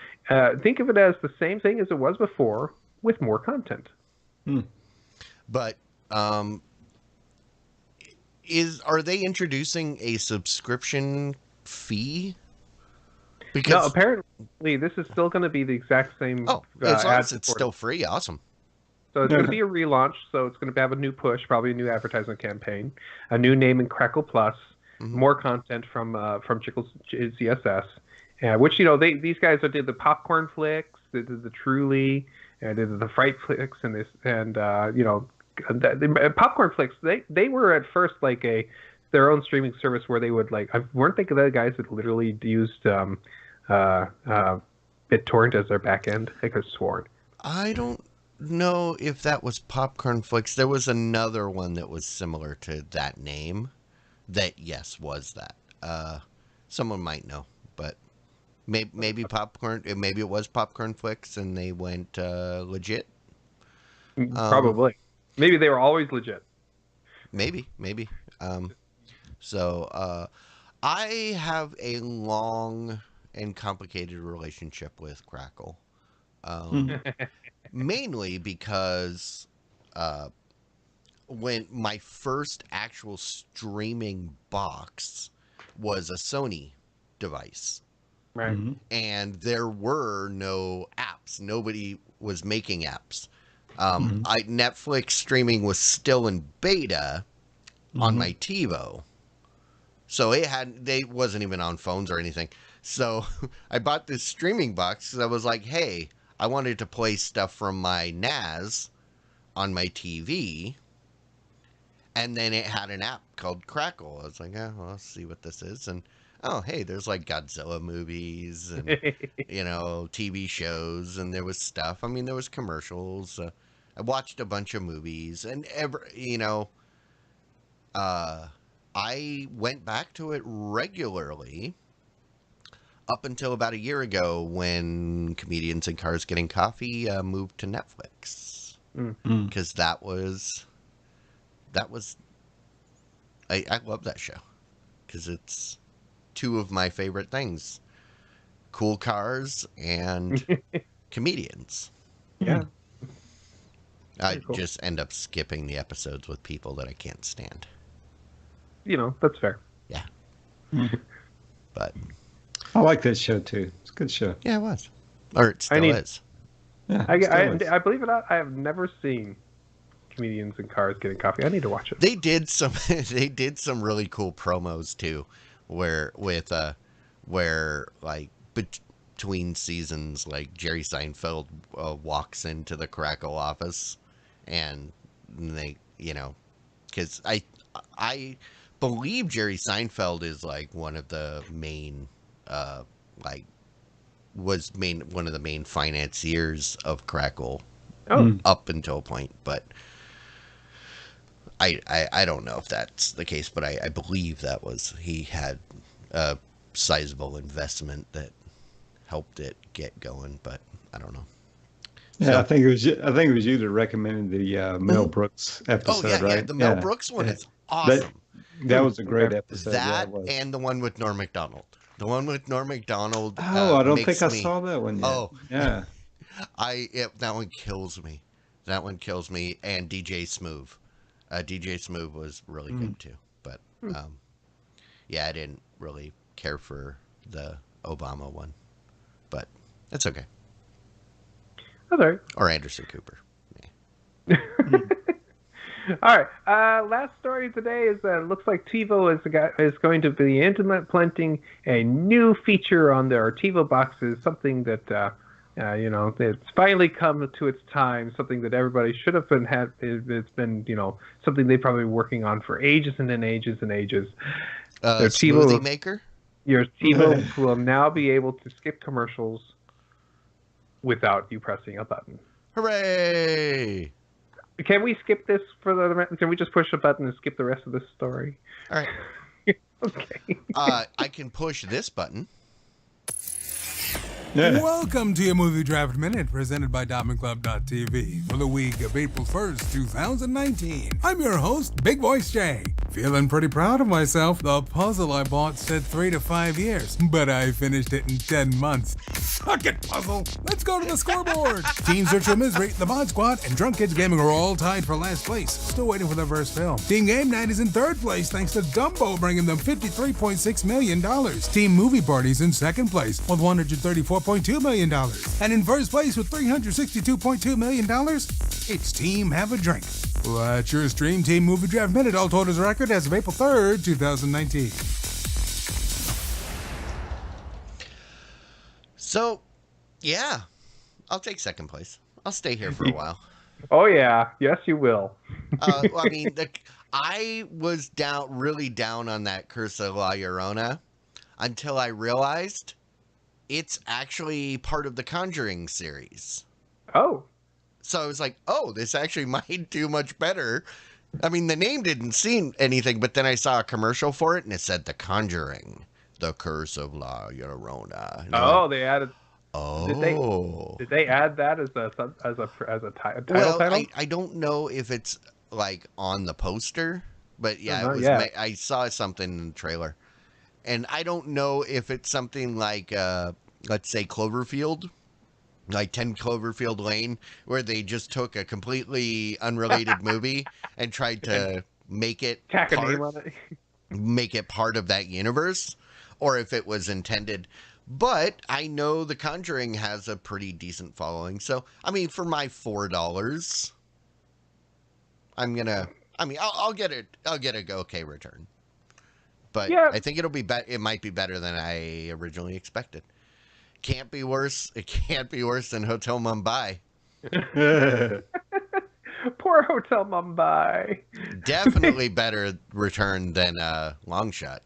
think of it as the same thing as it was before with more content. But are they introducing a subscription fee? No, Because apparently this is still going to be the exact same as long ad as it's support. still free, awesome. So it's going to be a relaunch. So it's going to have a new push, probably a new advertisement campaign, a new name in Crackle Plus, more content from Chickle's CSS, which these guys did the popcorn flicks, they did the Truly, and they did the Fright flicks, and this the popcorn flicks. They were at first like their own streaming service where they would weren't they the guys that literally used BitTorrent as their back end? I could have sworn. I don't know if that was Popcorn Flicks. There was another one that was similar to that name. That was that. Someone might know, but maybe popcorn. Maybe it was Popcorn Flicks, and they went legit. Probably. Maybe they were always legit. Maybe. So I have a long and complicated relationship with Crackle. Mainly because when my first actual streaming box was a Sony device. Right. And there were no apps. Nobody was making apps. Netflix streaming was still in beta on my TiVo. So they wasn't even on phones or anything. So I bought this streaming box because I was like, hey, I wanted to play stuff from my NAS on my TV. And then it had an app called Crackle. I was like, well, let's see what this is. And oh, hey, there's like Godzilla movies and, TV shows. And there was stuff. I mean, there was commercials. I watched a bunch of movies. And, I went back to it regularly up until about a year ago when Comedians in Cars Getting Coffee moved to Netflix. Because that was I love that show because it's two of my favorite things: cool cars and comedians. Yeah. I Very cool. just end up skipping the episodes with people that I can't stand. That's fair. Yeah. Mhm. But I like that show too. It's a good show. yeah, it was. Or it still is. Yeah, it still is. I believe it or not, I have never seen comedians in cars getting coffee. I need to watch it. They did some really cool promos too, where like between seasons, like Jerry Seinfeld walks into the Crackle office, and they, because I believe Jerry Seinfeld is like one of the main like one of the main financiers of Crackle Oh, up until a point, but I don't know if that's the case, but I believe that was, he had a sizable investment that helped it get going, but I don't know. Yeah, So- I think it was you that recommended the Mel Brooks episode, oh yeah, right? yeah, the Mel Brooks one is That, awesome. that was a great Okay. episode. Yeah, That it was. and the one with Norm Macdonald. The one with Norm Macdonald. Oh, I don't makes think I me- saw that one yet. Oh. Yeah. That one kills me. That one kills me. And DJ Smooth. DJ Smooth was really good too. But yeah, I didn't really care for the Obama one. But that's okay. that's all right. Or Anderson Cooper. All right. Last story today is looks like TiVo is going to be implementing a new feature on their TiVo boxes, something that it's finally come to its time. Something that everybody should have been had. It's been something they've probably been working on for ages and then ages and ages. Their Smoothie Maker? Your TiVo will now be able to skip commercials without you pressing a button. Hooray! Can we skip this for the? Can we just push a button and skip the rest of this story? All right. Okay. I can push this button. Yeah. Welcome to your Movie Draft Minute, presented by DiamondClub.tv for the week of April 1st, 2019. I'm your host, Big Voice Jay. Feeling pretty proud of myself. The puzzle I bought said 3 to 5 years, but I finished it in 10 months. Suck it, puzzle! Let's go to the scoreboard! Team Search for Misery, The Mod Squad, and Drunk Kids Gaming are all tied for last place. Still waiting for the first film. Team Game Night is in 3rd place thanks to Dumbo, bringing them $53.6 million. Team Movie Party's in 2nd place with $134.2 million. And in 1st place with $362.2 million, it's Team Have a Drink. That's your Stream Team Movie Draft Minute, all told as a record as of April 3rd, 2019. So, yeah, I'll take 2nd place. I'll stay here for a while. Oh yeah, yes you will. I mean, I was really down on that Curse of La Llorona until I realized it's actually part of the Conjuring series. Oh. So I was like, oh, this actually might do much better. I mean, the name didn't seem anything, but then I saw a commercial for it, and it said The Conjuring, The Curse of La Llorona. And I went, They added. oh. Did they add that as a title? Well, I don't know if it's like on the poster, but yeah, it was. I saw something in the trailer, and I don't know if it's something like, let's say, Cloverfield. Like 10 Cloverfield Lane, where they just took a completely unrelated movie and tried to make it Tack a name on it. make it part of that universe, or if it was intended. But I know The Conjuring has a pretty decent following, so I mean, for my $4, I'll get it. I'll get a okay return. But Yeah. I think it might be better than I originally expected. Can't be worse. It can't be worse than Hotel Mumbai. Poor Hotel Mumbai. Definitely better return than Long Shot.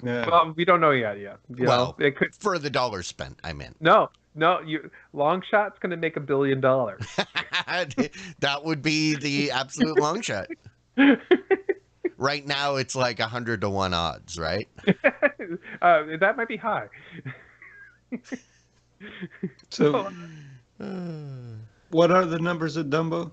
Yeah. Well, we don't know yet. Well, It could. for the dollar spent, I meant. No. Long Shot's going to make $1 billion. That would be the absolute long shot. Right now, it's like 100-1 odds, right? That might be high. So, what are the numbers of Dumbo?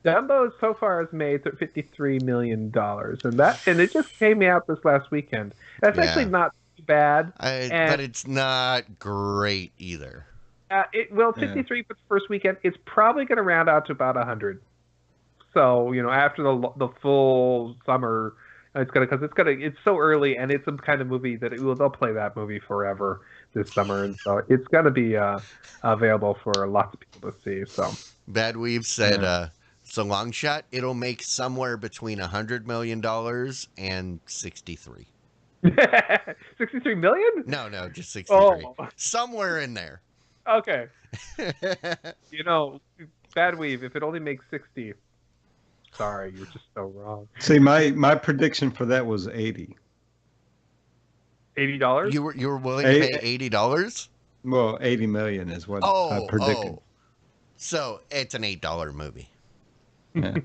Dumbo so far has made $53 million, and it just came out this last weekend. That's actually not too bad. But it's not great either. Well, 53 for the first weekend. It's probably going to round out to about 100. So after the full summer, it's so early, and it's a kind of movie that they'll play that movie forever this summer, and so it's going to be available for lots of people to see. So Bad Weave said, it's a long shot. It'll make somewhere between $100 million and 63. 63 million? No, just 63. Oh. Somewhere in there. Okay. Bad Weave, if it only makes 60, sorry, you're just so wrong. See, my prediction for that was 80. $80? You were willing to pay $80? Well, 80 million is what I predicted. Oh. So it's an $8 movie. Yeah.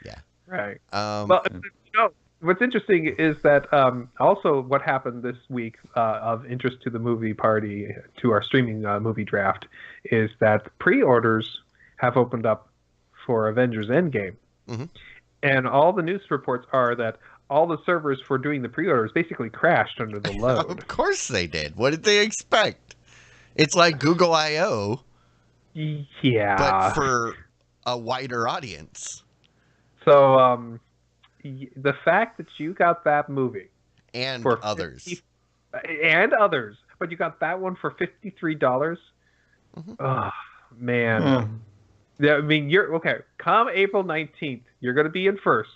Yeah. Right. Well, what's interesting is that also what happened this week of interest to the movie party, to our streaming movie draft, is that pre-orders have opened up for Avengers Endgame. Mm-hmm. And all the news reports are that all the servers for doing the pre-orders basically crashed under the load. Of course they did. What did they expect? It's like Google I.O., yeah, but for a wider audience. So the fact that you got that movie And for others. and others, but you got that one for $53. Mm-hmm. Oh man. Yeah, I mean, you're okay. Come April 19th, you're going to be in first.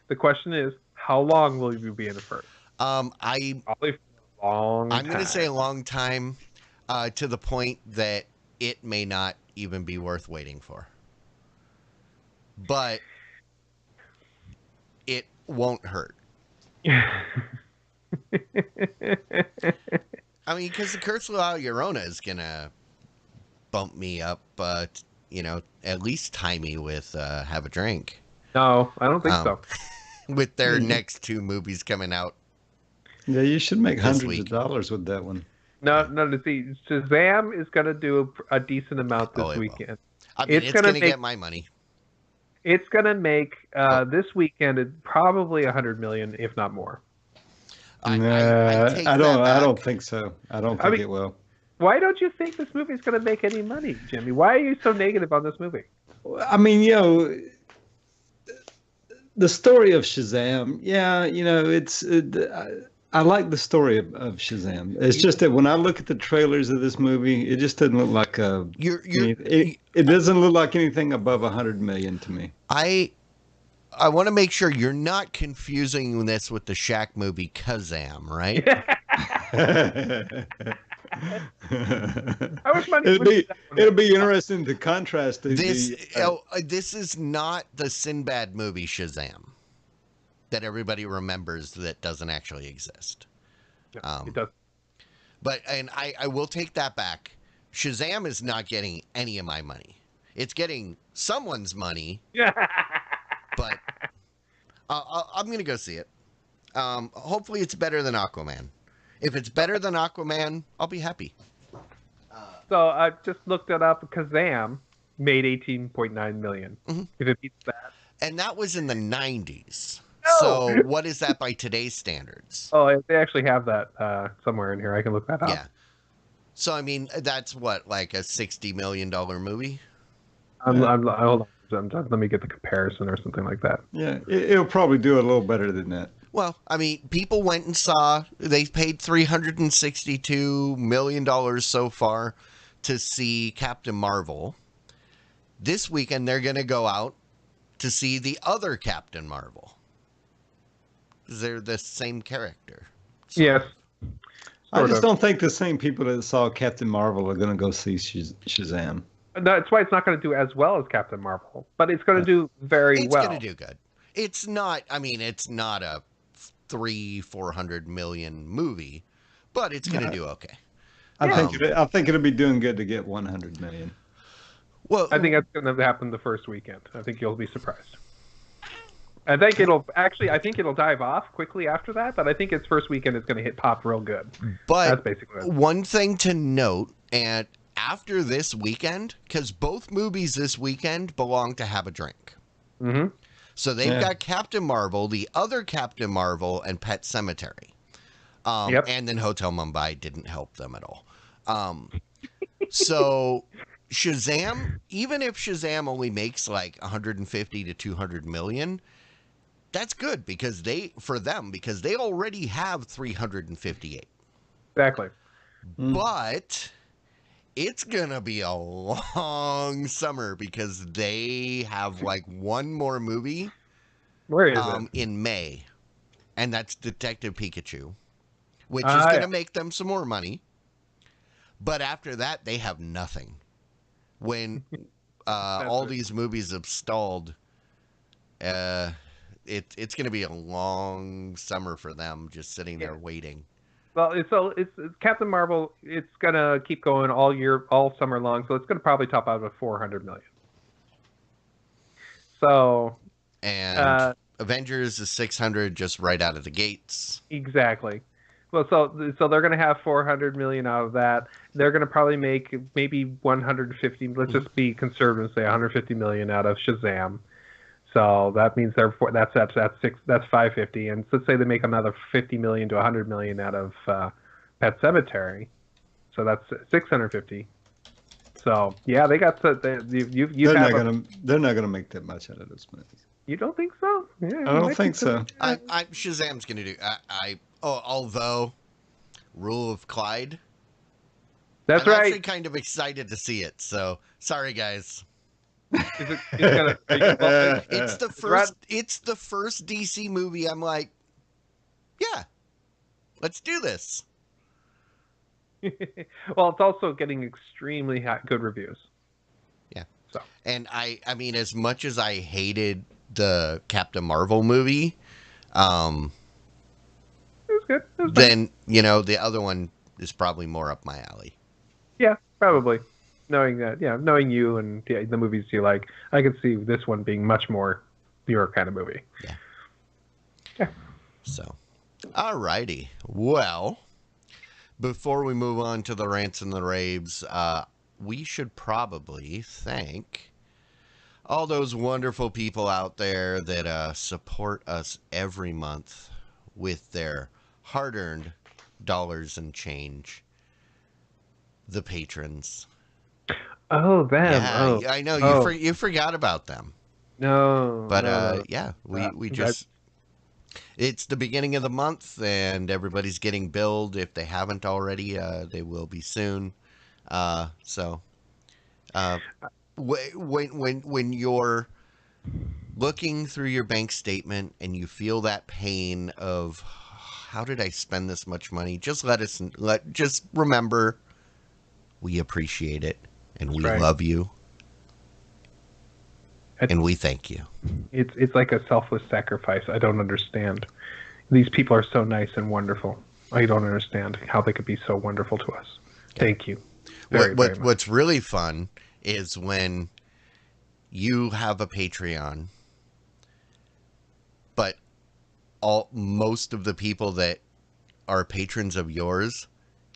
The question is, how long will you be in first? Probably for a long time. I'm going to say a long time, to the point that it may not even be worth waiting for. But it won't hurt. I mean, because the Kurtzlau Llorona is going to bump me up, but, at least tie me with Have a Drink. No, I don't think so. With their next two movies coming out. Yeah, you should make hundreds of dollars with that one. No, see, Shazam is going to do a decent amount this weekend. I mean, it's going to get my money. It's going to make this weekend probably $100 million, if not more. I don't think so. I don't think it will. Why don't you think this movie is going to make any money, Jimmy? Why are you so negative on this movie? I mean, the story of Shazam. Yeah, I like the story of Shazam. It's just that when I look at the trailers of this movie, it just doesn't look like it doesn't look like anything above 100 million to me. I want to make sure you're not confusing this with the Shaq movie Kazam, right? How much money? It'll be interesting to contrast this. This is not the Sinbad movie Shazam that everybody remembers that doesn't actually exist. It does. But I will take that back. Shazam is not getting any of my money. It's getting someone's money. But I'm going to go see it. Hopefully it's better than Aquaman. If it's better than Aquaman, I'll be happy. So I just looked it up. Kazam made $18.9 million. Mm-hmm. If it beats that. And that was in the 90s. No! So what is that by today's standards? Oh, they actually have that somewhere in here. I can look that up. Yeah. So, I mean, that's what, like a $60 million movie? Hold on. Let me get the comparison or something like that. Yeah, it'll probably do a little better than that. Well, I mean, people went and they paid $362 million so far to see Captain Marvel. This weekend, they're going to go out to see the other Captain Marvel. They're the same character. So. Yes. I just don't think the same people that saw Captain Marvel are going to go see Shazam. That's why it's not going to do as well as Captain Marvel, but it's going to do very well. It's going to do good. It's not a 300-400 million movie, but it's going to do okay. I think it'll be doing good to get 100 million. Well, I think that's going to happen the first weekend. I think you'll be surprised. I think it'll dive off quickly after that, but I think its first weekend is going to hit pop real good. But that's basically it. One thing to note, and after this weekend, because both movies this weekend belong to Have a Drink. Mm-hmm. So they've got Captain Marvel, the other Captain Marvel, and Pet Sematary. And then Hotel Mumbai didn't help them at all. So Shazam, even if Shazam only makes like 150 to 200 million, that's good because they already have 358. Exactly. But it's gonna be a long summer because they have like one more movie Where is it? in May, and that's Detective Pikachu, which is Ah, gonna yeah. make them some more money. But after that, they have nothing. When all it. these movies have stalled, it's going to be a long summer for them, just sitting there waiting. Well, it's Captain Marvel. It's gonna keep going all year, all summer long. So it's gonna probably top out at 400 million. So And Avengers is 600 just right out of the gates. exactly. Well, so they're gonna have 400 million out of that. They're gonna probably make maybe 150. Let's just be conservative and say 150 million out of Shazam. So that means that's 550, and let's say they make another 50 million to 100 million out of Pet Cemetery, so that's 650. So yeah, they got to they're not gonna make that much out of this movie. You don't think so? Yeah, I don't think so. Shazam's gonna do. Although Rule of Clyde. That's I'm right. actually kind of excited to see it. So sorry, guys. It's the first. It's the first DC movie. I'm like, yeah, let's do this. Well, it's also getting extremely good reviews. Yeah. So, and I mean, as much as I hated the Captain Marvel movie, it was good. It was then the other one is probably more up my alley. Yeah, probably. Knowing that, knowing you and the movies you like, I could see this one being much more your kind of movie. Yeah. So, alrighty. Well, before we move on to the rants and the raves, we should probably thank all those wonderful people out there that support us every month with their hard-earned dollars and change. The patrons. Oh, them. Yeah, oh. I know you forgot about them. No. But no. yeah, we just it's the beginning of the month and everybody's getting billed. If they haven't already, they will be soon. When you're looking through your bank statement and you feel that pain of how did I spend this much money, just just remember we appreciate it and we love you and we thank you. It's like a selfless sacrifice. I don't understand. These people are so nice and wonderful. I don't understand how they could be so wonderful to us. Okay. Thank you. Very much. What's really fun is when you have a Patreon, but most of the people that are patrons of yours,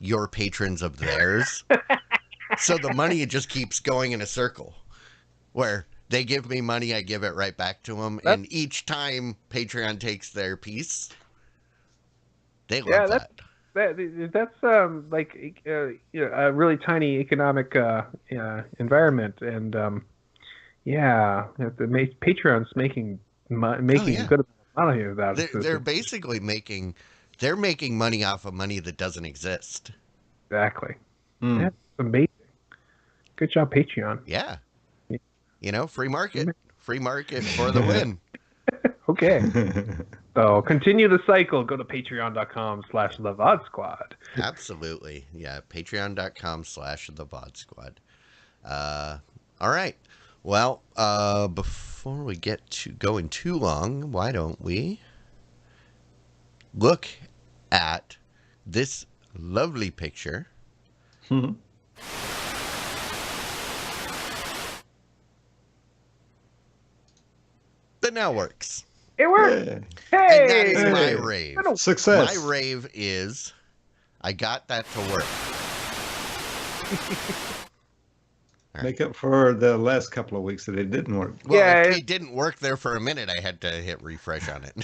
you're patrons of theirs. So the money just keeps going in a circle where they give me money, I give it right back to them. And each time Patreon takes their piece, they love that. That's like a really tiny economic environment, and Patreon's making a good amount of that. They're basically making money off of money that doesn't exist. Exactly. That's amazing. Good job, Patreon. Yeah. Free market for the win. Okay. So continue the cycle. Go to patreon.com/thevodsquad. Absolutely. Yeah. Patreon.com/thevodsquad. All right. Well, before we get to going too long, why don't we look at this lovely picture? That now works. It worked. Yeah. Hey, and that is my rave. Success. My rave is I got that to work. Make up for the last couple of weeks that it didn't work. Well, it didn't work there for a minute. I had to hit refresh on it.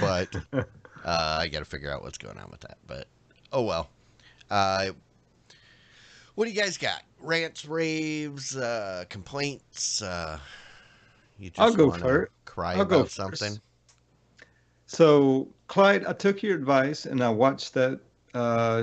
But I got to figure out what's going on with that. But oh well. Uh, what do you guys got? Rants, raves, complaints? You I'll just go want to first. cry I'll go about first. something? So, Clyde, I took your advice and I watched that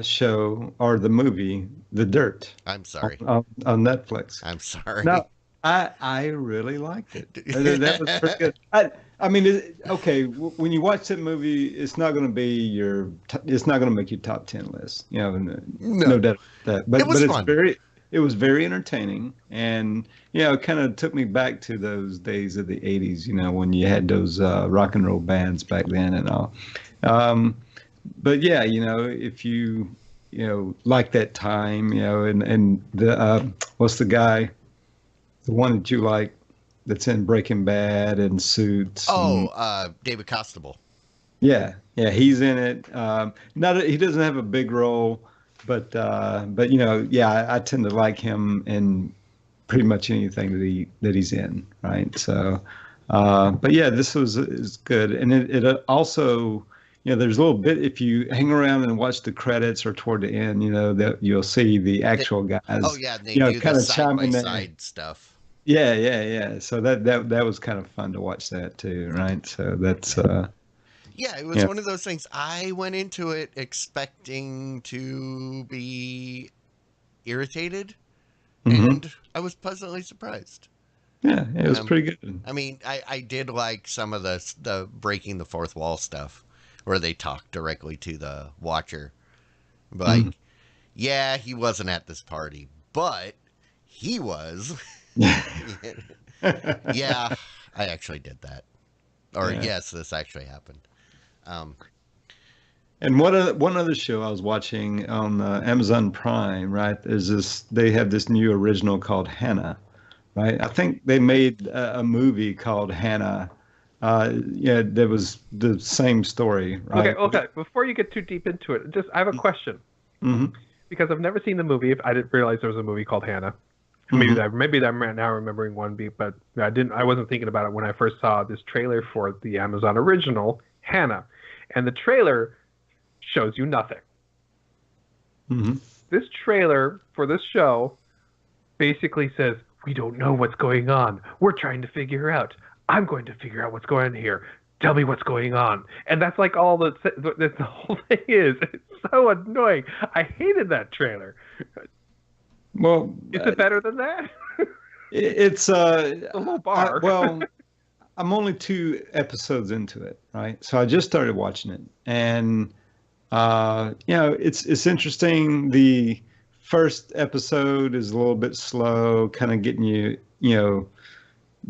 show or the movie, The Dirt, I'm sorry. on Netflix. I'm sorry. No, I really liked it. That was pretty good. I mean, okay, when you watch that movie, it's not going to be it's not going to make your top 10 list. You know, No, no doubt about that. it But was it's fun. it was very entertaining, and it kind of took me back to those days of the '80s. You know, when you had those rock and roll bands back then and all. Um, but yeah, if like that time, and the what's the guy? The one that you like that's in Breaking Bad and Suits. Oh, And, David Costabile. yeah, he's in it. He doesn't have a big role, but yeah, I tend to like him in pretty much anything that he's in, right? So, but yeah, this is good, and it also. There's a little bit if you hang around and watch the credits or toward the end, that you'll see the actual guys. Oh yeah, they do kind the of side by chiming in. side stuff. Yeah. So that was kind of fun to watch that too, right? So that's Yeah, it was one of those things. I went into it expecting to be irritated, and I was pleasantly surprised. Yeah, it was pretty good. I mean, I did like some of the breaking the fourth wall stuff, where they talk directly to the watcher. Like, yeah, he wasn't at this party, but he was. Yeah, I actually did that. Or yes, this actually happened. And one other show I was watching on Amazon Prime, right? They have this new original called Hannah, right? I think they made a movie called Hannah. That was the same story, right? Okay. Before you get too deep into it, I have a question. Mm-hmm. Because I've never seen the movie. I didn't realize there was a movie called Hannah. Maybe I'm now remembering one beat, but I wasn't thinking about it when I first saw this trailer for the Amazon original Hannah, and the trailer shows you nothing. Mm-hmm. This trailer for this show basically says, "We don't know what's going on. We're trying to figure out. I'm going to figure out what's going on here. Tell me what's going on." And that's like all the whole thing is. It's so annoying. I hated that trailer. Well, is it better than that? It's a low bar. Well, I'm only 2 episodes into it, right? So I just started watching it, and it's interesting. The first episode is a little bit slow, kind of getting you,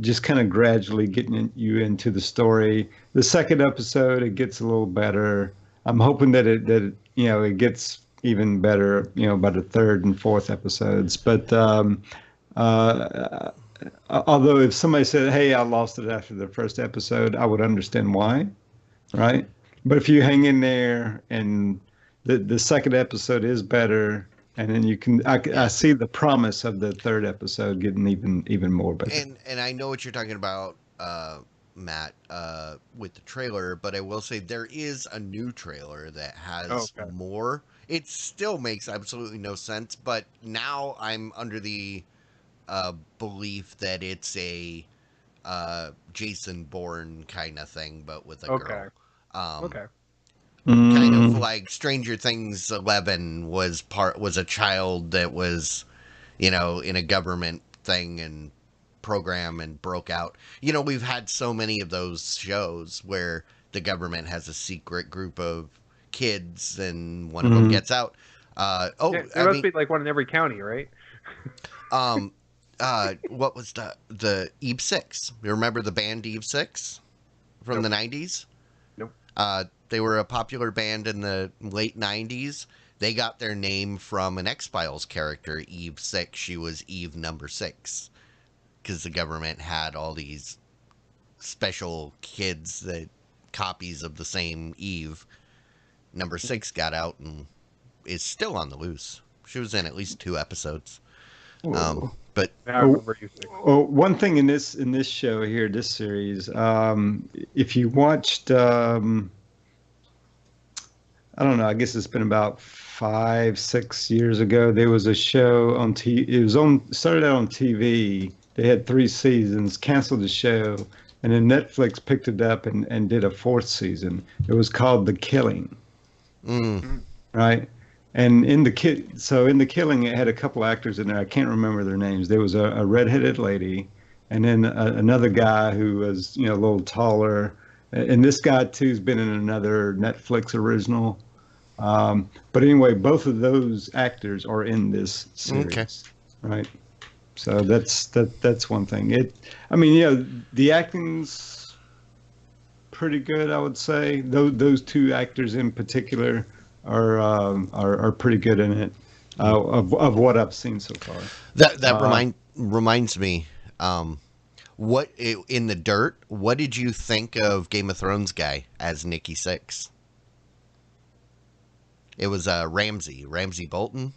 just kind of gradually getting you into the story. The second episode, it gets a little better. I'm hoping that it gets even better, by the third and fourth episodes. But although if somebody said, "Hey, I lost it after the first episode," I would understand why, right? But if you hang in there and the second episode is better, and then I see the promise of the third episode getting even more better. And I know what you're talking about, Matt, with the trailer, but I will say there is a new trailer that has more. It still makes absolutely no sense, but now I'm under the belief that it's a Jason Bourne kind of thing, but with a girl. Kind of like Stranger Things 11 was a child that was, in a government thing and program and broke out. We've had so many of those shows where the government has a secret group of kids and one of them gets out. There must be like one in every county, right? What was the Eve Six? You remember the band Eve Six from the 90s? Nope. They were a popular band in the late 90s. They got their name from an X-Files character, Eve 6. She was Eve number 6. Because the government had all these special kids, copies of the same Eve. Number 6 got out and is still on the loose. She was in at least 2 episodes. But one thing in this show here, this series, if you watched I don't know. I guess it's been about 5, 6 years ago. There was a show on It was started out on TV. They had 3 seasons, canceled the show, and then Netflix picked it up and did a fourth season. It was called The Killing, right? And in the Killing, it had a couple actors in there. I can't remember their names. There was a redheaded lady, and then another guy who was a little taller. And this guy too's been in another Netflix original. But anyway, both of those actors are in this series, right? So that's one thing. The acting's pretty good, I would say. Those two actors in particular are pretty good in it. Of what I've seen so far. That reminds me. What in the dirt? What did you think of Game of Thrones guy as Nikki Sixx? It was Ramsay Bolton,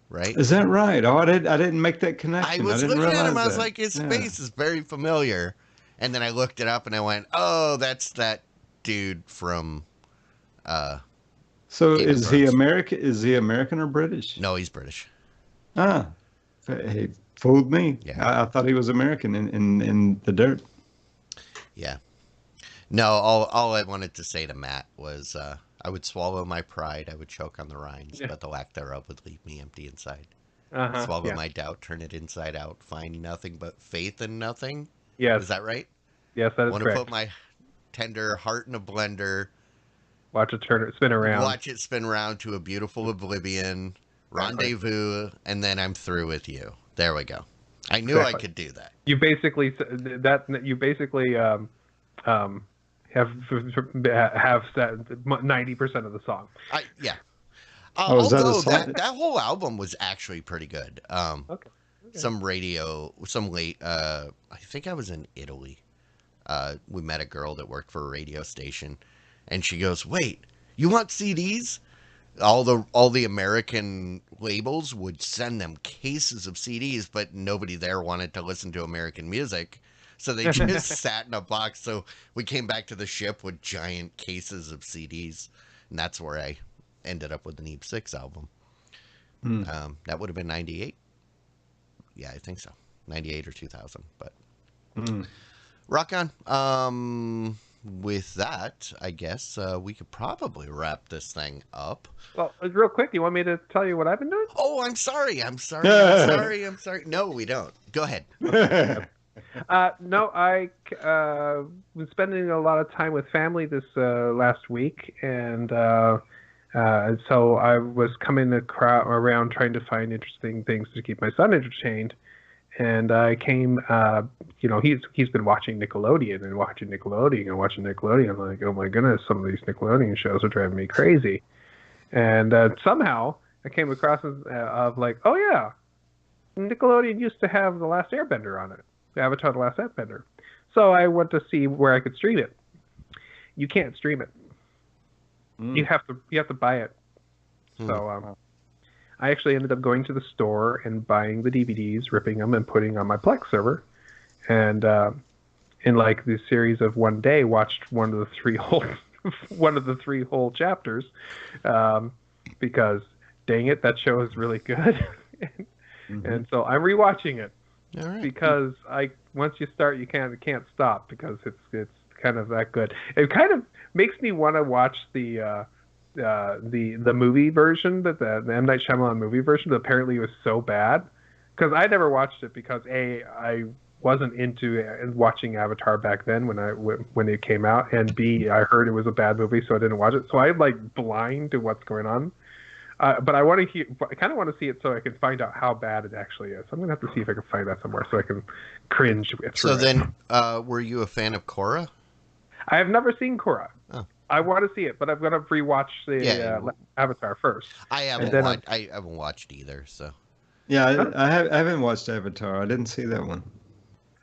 right? Is that right? Oh, I didn't make that connection. I was didn't looking at him. realize I was that. like, his face is very familiar, and then I looked it up and I went, "Oh, that's that dude from." So Game of is he Thrones. American? Is he American or British? No, he's British. Ah, he fooled me. Yeah. I thought he was American in the dirt. Yeah. No, all I wanted to say to Matt was, I would swallow my pride, I would choke on the rinds, but the lack thereof would leave me empty inside. Swallow my doubt, turn it inside out, find nothing but faith in nothing. Yes. Is that right? Yes, that is Want correct. to put my tender heart in a blender, Watch it spin around. watch it spin around to a beautiful oblivion, rendezvous, and then I'm through with you. There we go. I knew I could do that. You basically have said 90% of the song. Yeah. Is that a Although song? that whole album was actually pretty good. Okay. Some late. I think I was in Italy. We met a girl that worked for a radio station, and she goes, "Wait, you want CDs?" All the American labels would send them cases of CDs, but nobody there wanted to listen to American music, so they just sat in a box. So we came back to the ship with giant cases of CDs, and that's where I ended up with the Neeb Six album. That would have been 98. Yeah, I think so. 98 or 2000, but rock on. With that, I guess we could probably wrap this thing up. Well, real quick, you want me to tell you what I've been doing? Oh, I'm sorry. I'm sorry. No, we don't. Go ahead. No, I was spending a lot of time with family this last week, and so I was coming around trying to find interesting things to keep my son entertained. And I came, he's been watching Nickelodeon and watching Nickelodeon and watching Nickelodeon. I'm like, oh my goodness, some of these Nickelodeon shows are driving me crazy. And somehow I came across of like, oh yeah, Nickelodeon used to have The Last Airbender on it, Avatar: The Last Airbender. So I went to see where I could stream it. You can't stream it. You have to buy it. So I actually ended up going to the store and buying the DVDs, ripping them, and putting on my Plex server. And in like the series of one day, watched one of the three whole chapters, because dang it, that show is really good. And so I'm rewatching it. All right. Because once you start, you can't stop because it's kind of that good. It kind of makes me want to watch the movie version, that the M. Night Shyamalan movie version, that apparently was so bad, because I never watched it because I wasn't into watching Avatar back then when it came out, and B, I heard it was a bad movie, so I didn't watch it. So I'm like blind to what's going on. But I kind of want to see it so I can find out how bad it actually is. I'm gonna have to see if I can find that somewhere so I can cringe through So it. then, were you a fan of Korra? I have never seen Korra. Oh. I want to see it, but I'm gonna rewatch the Avatar first. I haven't watched either. So Yeah, I haven't watched Avatar. I didn't see that one.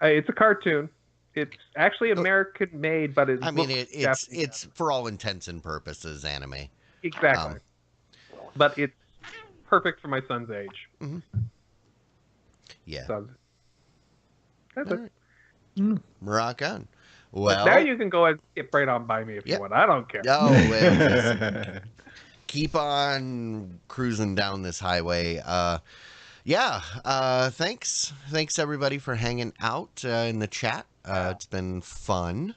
It's a cartoon. It's actually American made, but it's for all intents and purposes anime. Exactly. But it's perfect for my son's age. Mm-hmm. Yeah. So, that's it. Right. Rock on. Well, but now you can go and skip right on by me if you want. I don't care. No, keep on cruising down this highway. Thanks everybody for hanging out in the chat. It's been fun.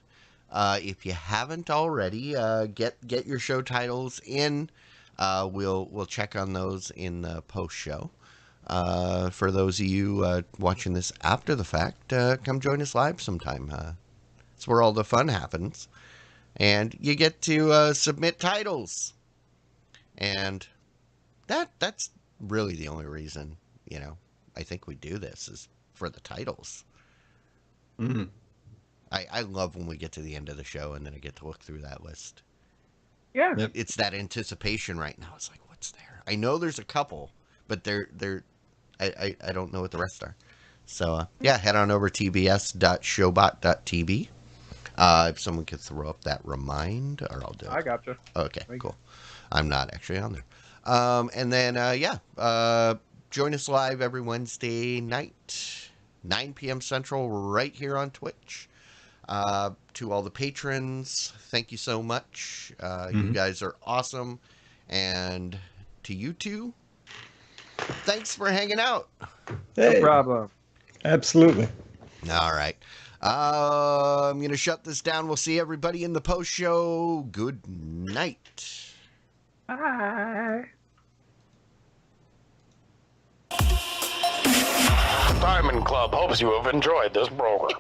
If you haven't already, get your show titles in. We'll check on those in the post show. For those of you watching this after the fact, come join us live sometime. It's where all the fun happens, and you get to submit titles, and that's really the only reason I think we do this is for the titles. Mm-hmm. I love when we get to the end of the show and then I get to look through that list. Yeah. Yep. It's that anticipation right now. It's like, what's there? I know there's a couple, but I don't know what the rest are. So, head on over to tvs.showbot.tv. If someone could throw up that remind, or I'll do it. I gotcha. Okay, cool. I'm not actually on there. And then, join us live every Wednesday night, 9 p.m. Central, right here on Twitch. To all the patrons, thank you so much. You guys are awesome. And to you two, thanks for hanging out. Hey, No problem. absolutely. All right. I'm going to shut this down. We'll see everybody in the post show. Good night. Bye. Diamond Club hopes you have enjoyed this program.